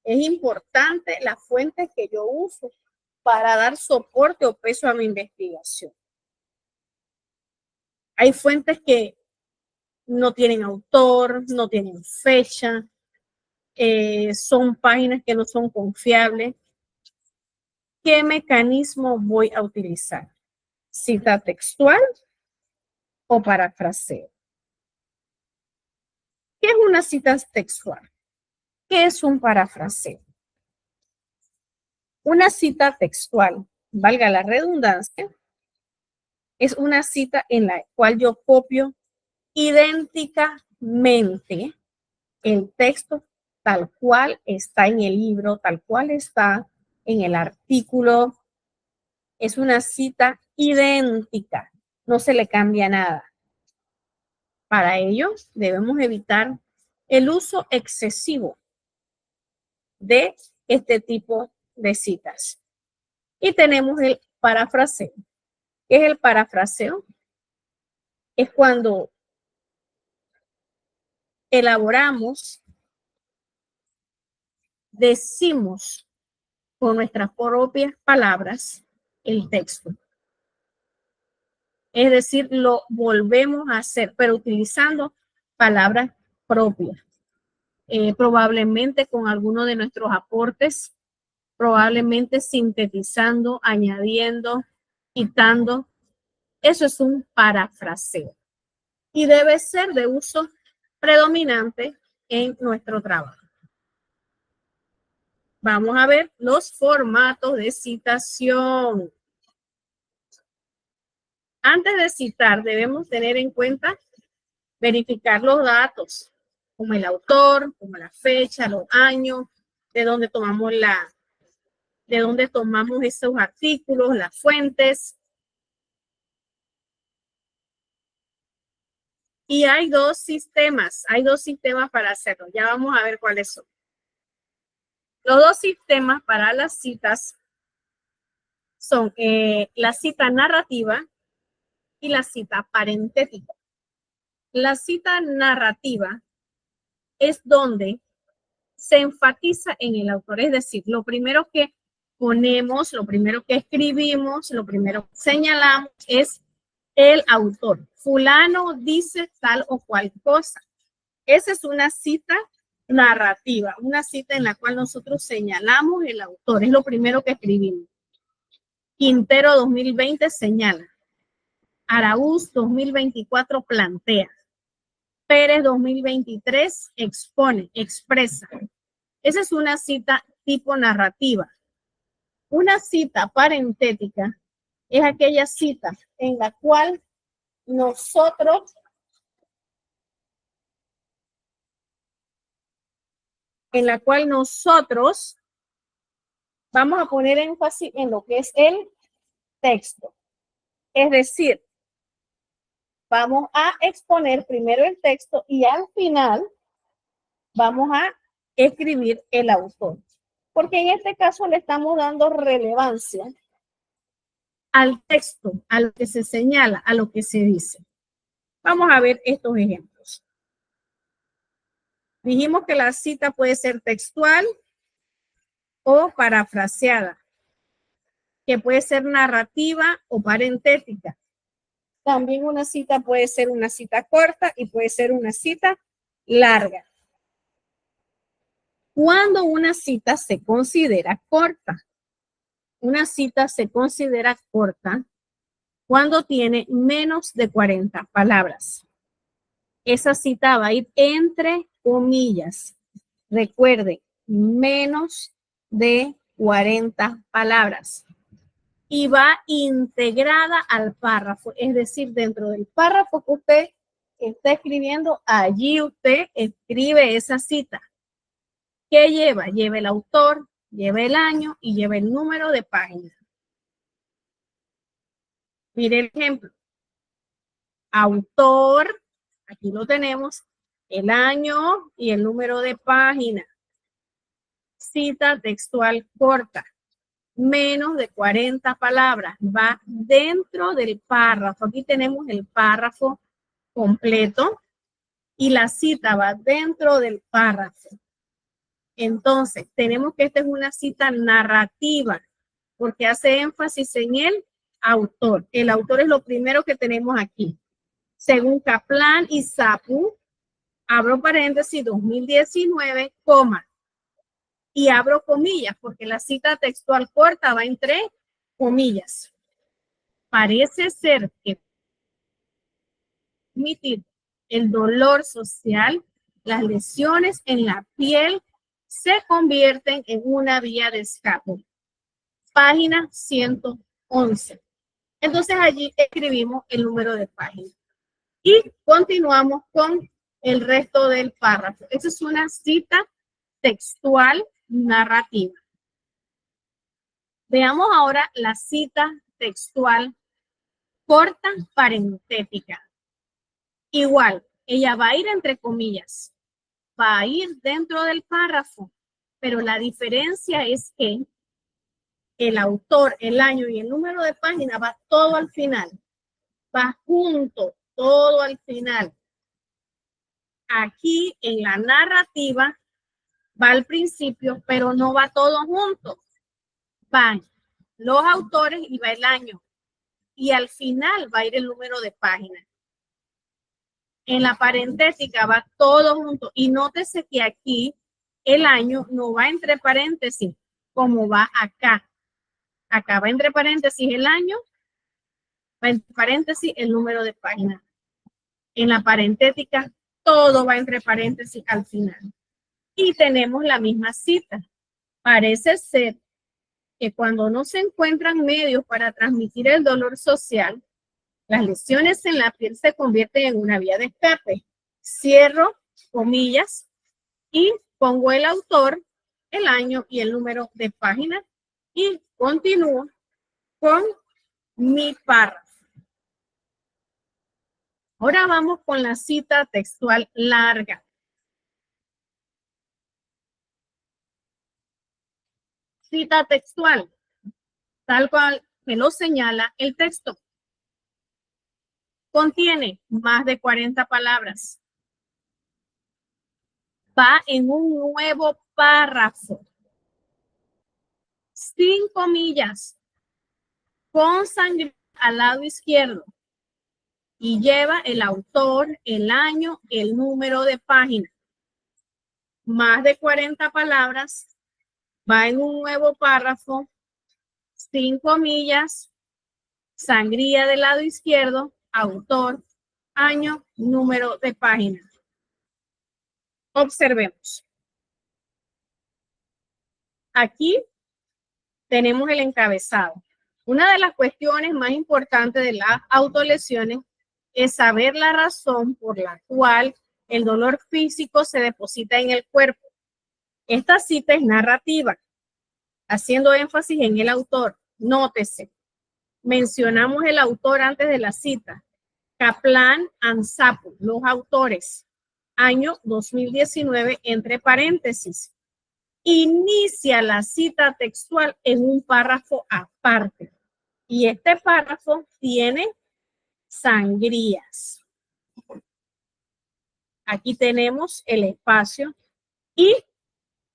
Es importante las fuentes que yo uso para dar soporte o peso a mi investigación. Hay fuentes que no tienen autor, no tienen fecha, son páginas que no son confiables. ¿Qué mecanismo voy a utilizar? ¿Cita textual o parafraseo? ¿Qué es una cita textual? ¿Qué es un parafraseo? Una cita textual, valga la redundancia, es una cita en la cual yo copio idénticamente el texto tal cual está en el libro, tal cual está en el artículo. Es una cita idéntica, no se le cambia nada. Para ello, debemos evitar el uso excesivo de este tipo de citas. Y tenemos el parafraseo. ¿Qué es el parafraseo? Es cuando elaboramos decimos con nuestras propias palabras el texto. Es decir, lo volvemos a hacer, pero utilizando palabras propias. Probablemente con alguno de nuestros aportes, probablemente sintetizando, añadiendo, quitando. Eso es un parafraseo y debe ser de uso predominante en nuestro trabajo. Vamos a ver los formatos de citación. Antes de citar, debemos tener en cuenta verificar los datos, como el autor, como la fecha, los años, de dónde tomamos esos artículos, las fuentes. Y hay dos sistemas para hacerlo. Ya vamos a ver cuáles son. Los dos sistemas para las citas son la cita narrativa y la cita parentética. La cita narrativa es donde se enfatiza en el autor, es decir, lo primero que ponemos, lo primero que escribimos, lo primero que señalamos es el autor. Fulano dice tal o cual cosa. Esa es una cita narrativa, una cita en la cual nosotros señalamos el autor, es lo primero que escribimos. Quintero 2020 señala. Araúz 2024 plantea. Pérez 2023 expone, expresa. Esa es una cita tipo narrativa. Una cita parentética es aquella cita en la cual nosotros vamos a poner énfasis en lo que es el texto. Es decir, vamos a exponer primero el texto y al final vamos a escribir el autor. Porque en este caso le estamos dando relevancia al texto, a lo que se señala, a lo que se dice. Vamos a ver estos ejemplos. Dijimos que la cita puede ser textual o parafraseada, que puede ser narrativa o parentética. También una cita puede ser una cita corta y puede ser una cita larga. Cuando una cita se considera corta, una cita se considera corta cuando tiene menos de 40 palabras. Esa cita va a ir entre comillas. Recuerde, menos de 40 palabras. Y va integrada al párrafo, es decir, dentro del párrafo que usted está escribiendo, allí usted escribe esa cita. ¿Qué lleva? Lleva el autor, lleva el año y lleva el número de página. Mire el ejemplo. Autor, aquí lo tenemos, el año y el número de página. Cita textual corta. Menos de 40 palabras, va dentro del párrafo. Aquí tenemos el párrafo completo y la cita va dentro del párrafo. Entonces, tenemos que esta es una cita narrativa porque hace énfasis en el autor. El autor es lo primero que tenemos aquí. Según Kaplan y Sapu, abro paréntesis 2019, coma. Y abro comillas, porque la cita textual corta va entre comillas. Parece ser que permitir el dolor social, las lesiones en la piel se convierten en una vía de escape. Página 111. Entonces allí escribimos el número de página. Y continuamos con el resto del párrafo. Esa es una cita textual narrativa. Veamos ahora la cita textual corta parentética. Igual, ella va a ir entre comillas, va a ir dentro del párrafo, pero la diferencia es que el autor, el año y el número de página va todo al final, va junto, todo al final. Aquí en la narrativa va al principio, pero no va todo junto. Van los autores y va el año. Y al final va a ir el número de página. En la parentética va todo junto. Y nótese que aquí el año no va entre paréntesis, como va acá. Acá va entre paréntesis el año, va entre paréntesis el número de página. En la parentética todo va entre paréntesis al final. Y tenemos la misma cita. Parece ser que cuando no se encuentran medios para transmitir el dolor social, las lesiones en la piel se convierten en una vía de escape. Cierro comillas y pongo el autor, el año y el número de página y continúo con mi párrafo. Ahora vamos con la cita textual larga. Cita textual, tal cual me lo señala el texto. Contiene más de 40 palabras. Va en un nuevo párrafo. Sin comillas. Con sangre al lado izquierdo. Y lleva el autor, el año, el número de página. Más de 40 palabras. Va en un nuevo párrafo. Sin comillas. Sangría del lado izquierdo. Autor, año, número de página. Observemos. Aquí tenemos el encabezado. Una de las cuestiones más importantes de las autolesiones es saber la razón por la cual el dolor físico se deposita en el cuerpo. Esta cita es narrativa, haciendo énfasis en el autor. Nótese, mencionamos el autor antes de la cita. Kaplan and Sapu, los autores. Año 2019, entre paréntesis. Inicia la cita textual en un párrafo aparte. Y este párrafo tiene sangrías. Aquí tenemos el espacio y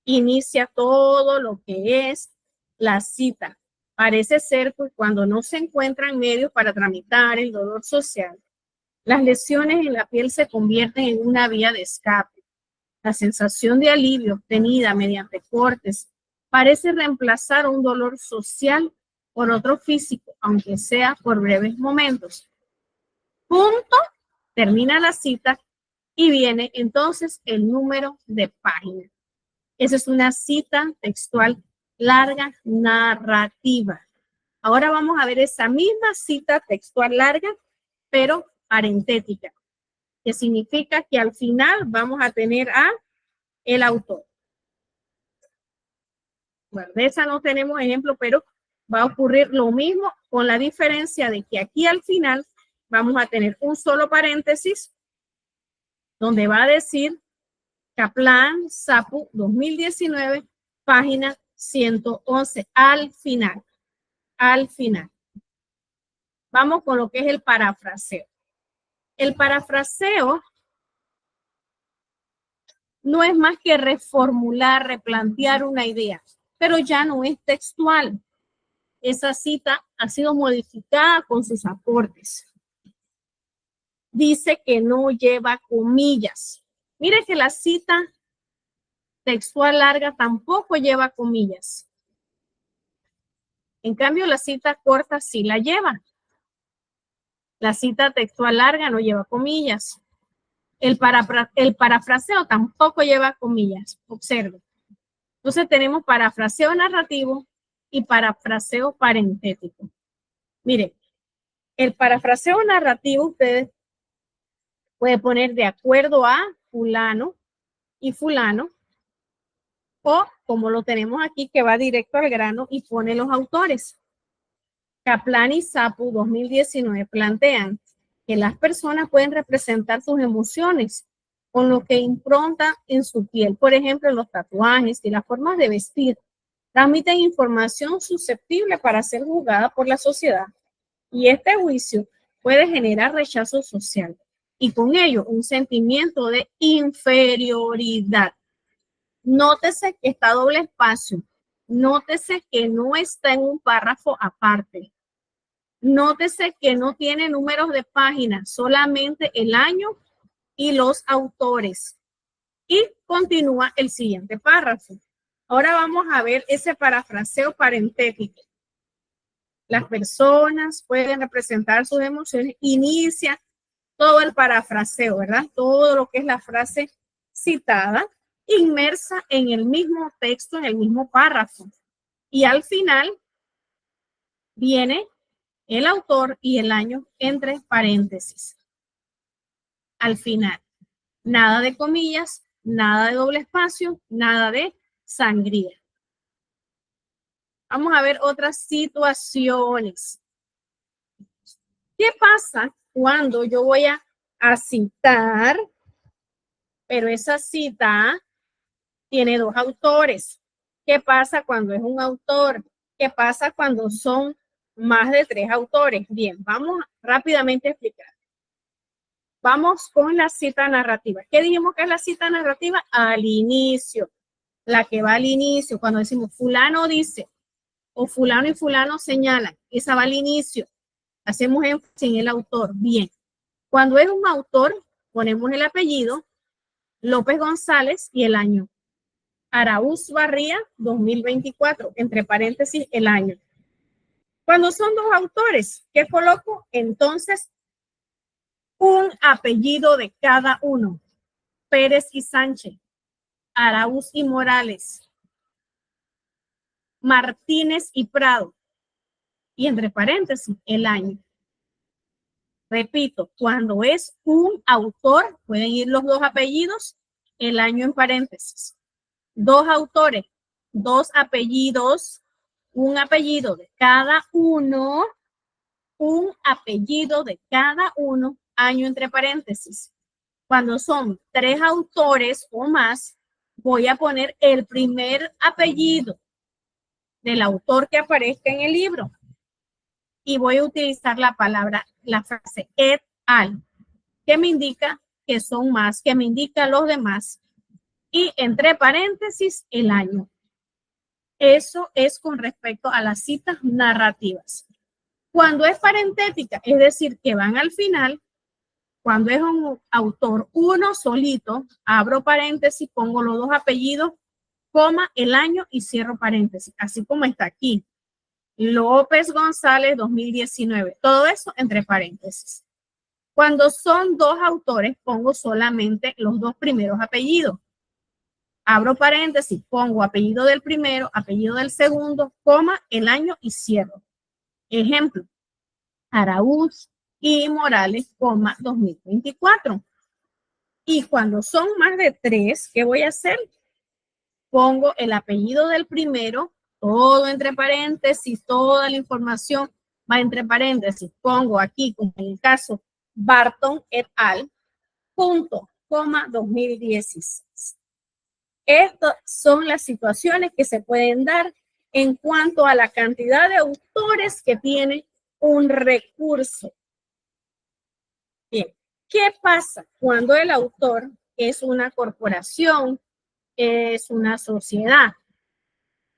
inicia todo lo que es la cita. Parece ser que cuando no se encuentran medios para tramitar el dolor social, las lesiones en la piel se convierten en una vía de escape. La sensación de alivio obtenida mediante cortes parece reemplazar un dolor social por otro físico, aunque sea por breves momentos. Punto, termina la cita y viene entonces el número de página. Esa es una cita textual larga, narrativa. Ahora vamos a ver esa misma cita textual larga, pero parentética, que significa que al final vamos a tener a el autor. Bueno, de esa no tenemos ejemplo, pero va a ocurrir lo mismo con la diferencia de que aquí al final vamos a tener un solo paréntesis donde va a decir Kaplan, Sapu, 2019, página 111, al final. Al final. Vamos con lo que es el parafraseo. El parafraseo no es más que reformular, replantear una idea, pero ya no es textual. Esa cita ha sido modificada con sus aportes. Dice que no lleva comillas. Mire que la cita textual larga tampoco lleva comillas. En cambio, la cita corta sí la lleva. La cita textual larga no lleva comillas. El parafraseo tampoco lleva comillas. Observe. Entonces tenemos parafraseo narrativo y parafraseo parentético. Mire, el parafraseo narrativo ustedes pueden poner de acuerdo a fulano y fulano, o como lo tenemos aquí que va directo al grano y pone los autores. Kaplan y Sapu 2019 plantean que las personas pueden representar sus emociones con lo que impronta en su piel. Por ejemplo, los tatuajes y las formas de vestir transmiten información susceptible para ser juzgada por la sociedad. Y este juicio puede generar rechazo social y con ello un sentimiento de inferioridad. Nótese que está doble espacio. Nótese que no está en un párrafo aparte. Nótese que no tiene números de página, solamente el año y los autores. Y continúa el siguiente párrafo. Ahora vamos a ver ese parafraseo parentético. Las personas pueden representar sus emociones. Inicia todo el parafraseo, ¿verdad? Todo lo que es la frase citada, inmersa en el mismo texto, en el mismo párrafo. Y al final viene el autor y el año entre paréntesis. Al final, nada de comillas, nada de doble espacio, nada de sangría. Vamos a ver otras situaciones. ¿Qué pasa cuando yo voy a citar, pero esa cita tiene dos autores? ¿Qué pasa cuando es un autor? ¿Qué pasa cuando son más de 3 autores? Bien, vamos rápidamente a explicar. Vamos con la cita narrativa. ¿Qué dijimos que es la cita narrativa? Al inicio. La que va al inicio, cuando decimos fulano dice, o fulano y fulano señalan, esa va al inicio. Hacemos énfasis en el autor. Bien. Cuando es un autor, ponemos el apellido, López González y el año. Araúz Barría, 2024, entre paréntesis, el año. Cuando son dos autores, ¿qué coloco? Entonces, un apellido de cada uno. Pérez y Sánchez, Araúz y Morales, Martínez y Prado. Y entre paréntesis, el año. Repito, cuando es un autor, pueden ir los dos apellidos, el año en paréntesis. Dos autores, dos apellidos, un apellido de cada uno, un apellido de cada uno, año entre paréntesis. Cuando son 3 autores o más, voy a poner el primer apellido del autor que aparezca en el libro. Y voy a utilizar la palabra, la frase et al, que me indica que son más, que me indica los demás. Y entre paréntesis, el año. Eso es con respecto a las citas narrativas. Cuando es parentética, es decir, que van al final, cuando es un autor uno solito, abro paréntesis, pongo los dos apellidos, coma, el año y cierro paréntesis, así como está aquí. López González 2019, todo eso entre paréntesis. Cuando son dos autores, pongo solamente los dos primeros apellidos. Abro paréntesis, pongo apellido del primero, apellido del segundo, coma, el año y cierro. Ejemplo, Araúz y Morales, coma, 2024. Y cuando son más de 3, ¿qué voy a hacer? Pongo el apellido del primero, todo entre paréntesis, toda la información va entre paréntesis. Pongo aquí, como en el caso Barton et al, punto, coma, 2016. Estas son las situaciones que se pueden dar en cuanto a la cantidad de autores que tiene un recurso. Bien, ¿qué pasa cuando el autor es una corporación, es una sociedad?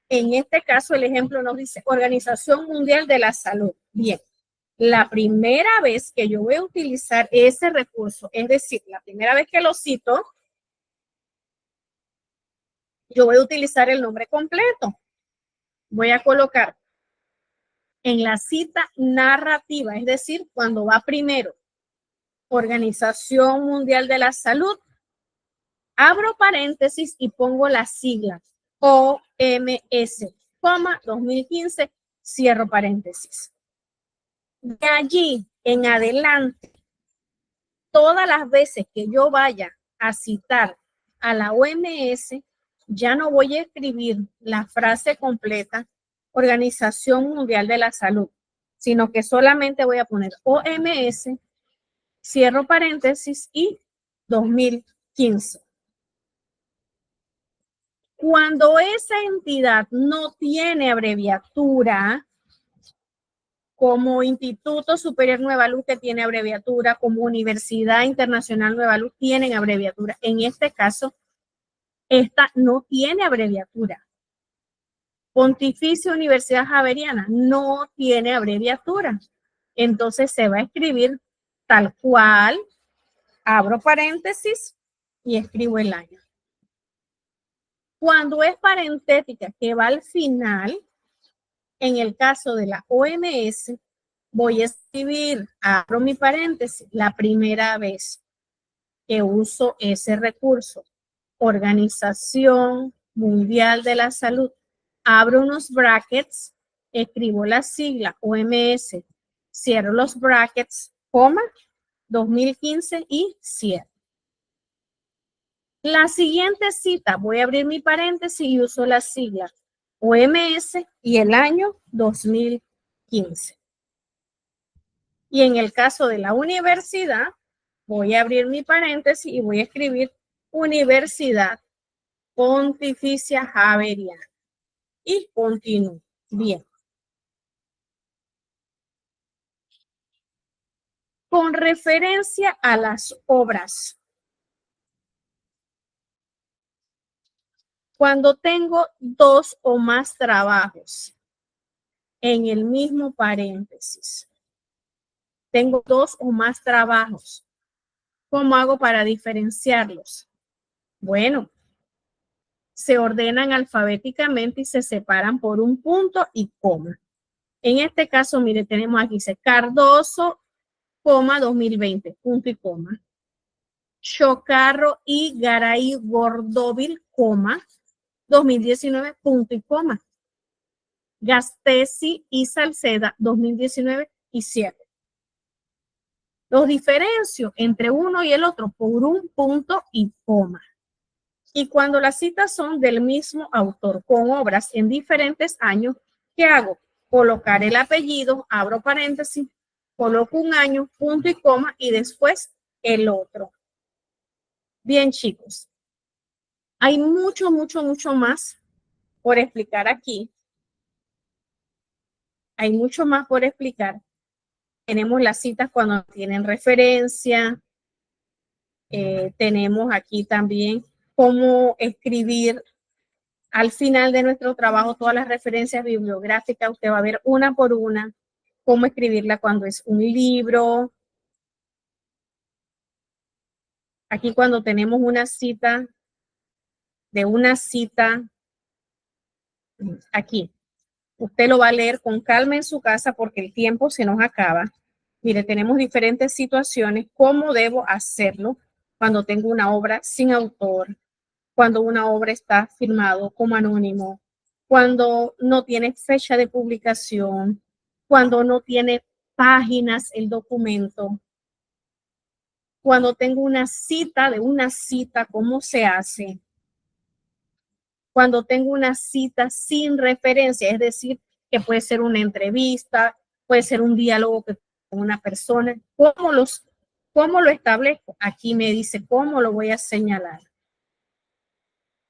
En este caso, el ejemplo nos dice Organización Mundial de la Salud. Bien, la primera vez que yo voy a utilizar ese recurso, es decir, la primera vez que lo cito, yo voy a utilizar el nombre completo. Voy a colocar en la cita narrativa, es decir, cuando va primero Organización Mundial de la Salud, abro paréntesis y pongo las siglas OMS, 2015, cierro paréntesis. De allí en adelante, todas las veces que yo vaya a citar a la OMS, ya no voy a escribir la frase completa Organización Mundial de la Salud, sino que solamente voy a poner OMS, cierro paréntesis y 2015. Cuando esa entidad no tiene abreviatura, como Instituto Superior Nueva Luz que tiene abreviatura, como Universidad Internacional Nueva Luz tienen abreviatura. En este caso, Esta no tiene abreviatura. Pontificia Universidad Javeriana no tiene abreviatura. Entonces se va a escribir tal cual, abro paréntesis y escribo el año. Cuando es parentética, que va al final, en el caso de la OMS, voy a escribir, abro mi paréntesis, la primera vez que uso ese recurso. Organización Mundial de la Salud. Abro unos brackets, escribo la sigla OMS, cierro los brackets, coma, 2015 y cierro. La siguiente cita, voy a abrir mi paréntesis y uso la sigla OMS y el año 2015. Y en el caso de la universidad, voy a abrir mi paréntesis y voy a escribir Universidad Pontificia Javeriana. Y continúo. Bien. Con referencia a las obras. Cuando tengo dos o más trabajos en el mismo paréntesis. Tengo dos o más trabajos. ¿Cómo hago para diferenciarlos? Bueno, se ordenan alfabéticamente y se separan por un punto y coma. En este caso, mire, tenemos aquí, dice Cardoso, coma, 2020, punto y coma. Chocarro y Garay Gordóvil, coma, 2019, punto y coma. Gastesi y Salceda, 2019 y cierre. Los diferencio entre uno y el otro por un punto y coma. Y cuando las citas son del mismo autor con obras en diferentes años, ¿qué hago? Colocar el apellido, abro paréntesis, coloco un año, punto y coma, y después el otro. Bien, chicos. Hay mucho más por explicar aquí. Hay mucho más por explicar. Tenemos las citas cuando tienen referencia. Tenemos aquí también cómo escribir al final de nuestro trabajo todas las referencias bibliográficas. Usted va a ver una por una cómo escribirla cuando es un libro. Aquí cuando tenemos una cita, aquí. Usted lo va a leer con calma en su casa porque el tiempo se nos acaba. Mire, tenemos diferentes situaciones. ¿Cómo debo hacerlo cuando tengo una obra sin autor? Cuando una obra está firmado como anónimo, cuando no tiene fecha de publicación, cuando no tiene páginas el documento, cuando tengo una cita de una cita, ¿cómo se hace? Cuando tengo una cita sin referencia, es decir, que puede ser una entrevista, puede ser un diálogo con una persona, ¿cómo lo establezco? Aquí me dice cómo lo voy a señalar.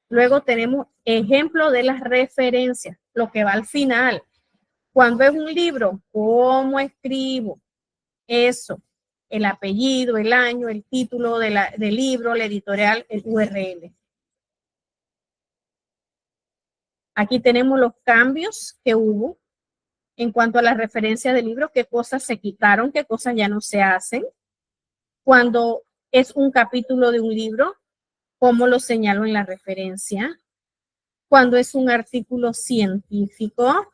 Luego tenemos ejemplo de las referencias, lo que va al final. Cuando es un libro, ¿cómo escribo? Eso, el apellido, el año, el título del libro, la editorial, el URL. Aquí tenemos los cambios que hubo en cuanto a las referencias del libro, qué cosas se quitaron, qué cosas ya no se hacen. Cuando es un capítulo de un libro, ¿cómo lo señalo en la referencia? Cuando es un artículo científico,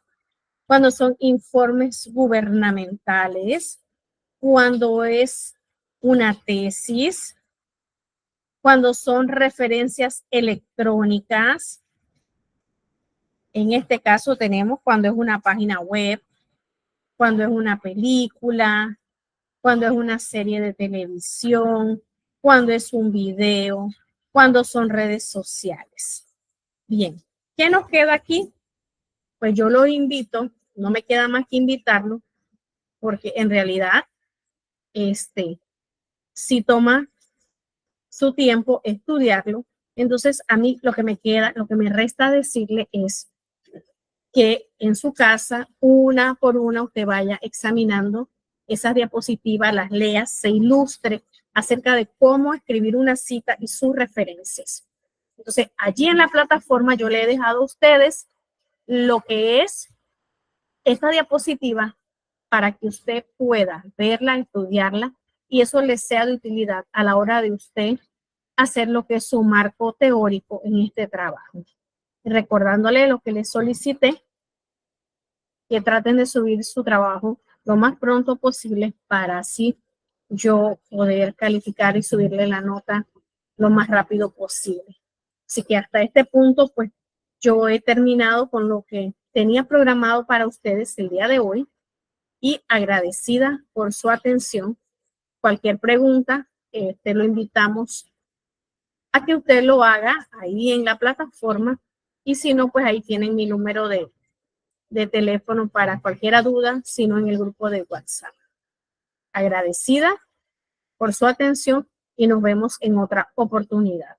cuando son informes gubernamentales, cuando es una tesis, cuando son referencias electrónicas. En este caso tenemos cuando es una página web, cuando es una película, cuando es una serie de televisión, cuando es un video, cuando son redes sociales. Bien, ¿qué nos queda aquí? Pues yo lo invito, no me queda más que invitarlo, porque en realidad, si toma su tiempo estudiarlo, entonces a mí lo que me queda, lo que me resta decirle es que en su casa, una por una, usted vaya examinando esas diapositivas, las leas, se ilustre acerca de cómo escribir una cita y sus referencias. Entonces, allí en la plataforma yo le he dejado a ustedes lo que es esta diapositiva para que usted pueda verla, estudiarla y eso les sea de utilidad a la hora de usted hacer lo que es su marco teórico en este trabajo. Recordándole lo que les solicité, que traten de subir su trabajo lo más pronto posible para así yo poder calificar y subirle la nota lo más rápido posible. Así que hasta este punto, pues yo he terminado con lo que tenía programado para ustedes el día de hoy y agradecida por su atención. Cualquier pregunta, te lo invitamos a que usted lo haga ahí en la plataforma y si no, pues ahí tienen mi número de teléfono para cualquier duda, sino en el grupo de WhatsApp. Agradecida por su atención y nos vemos en otra oportunidad.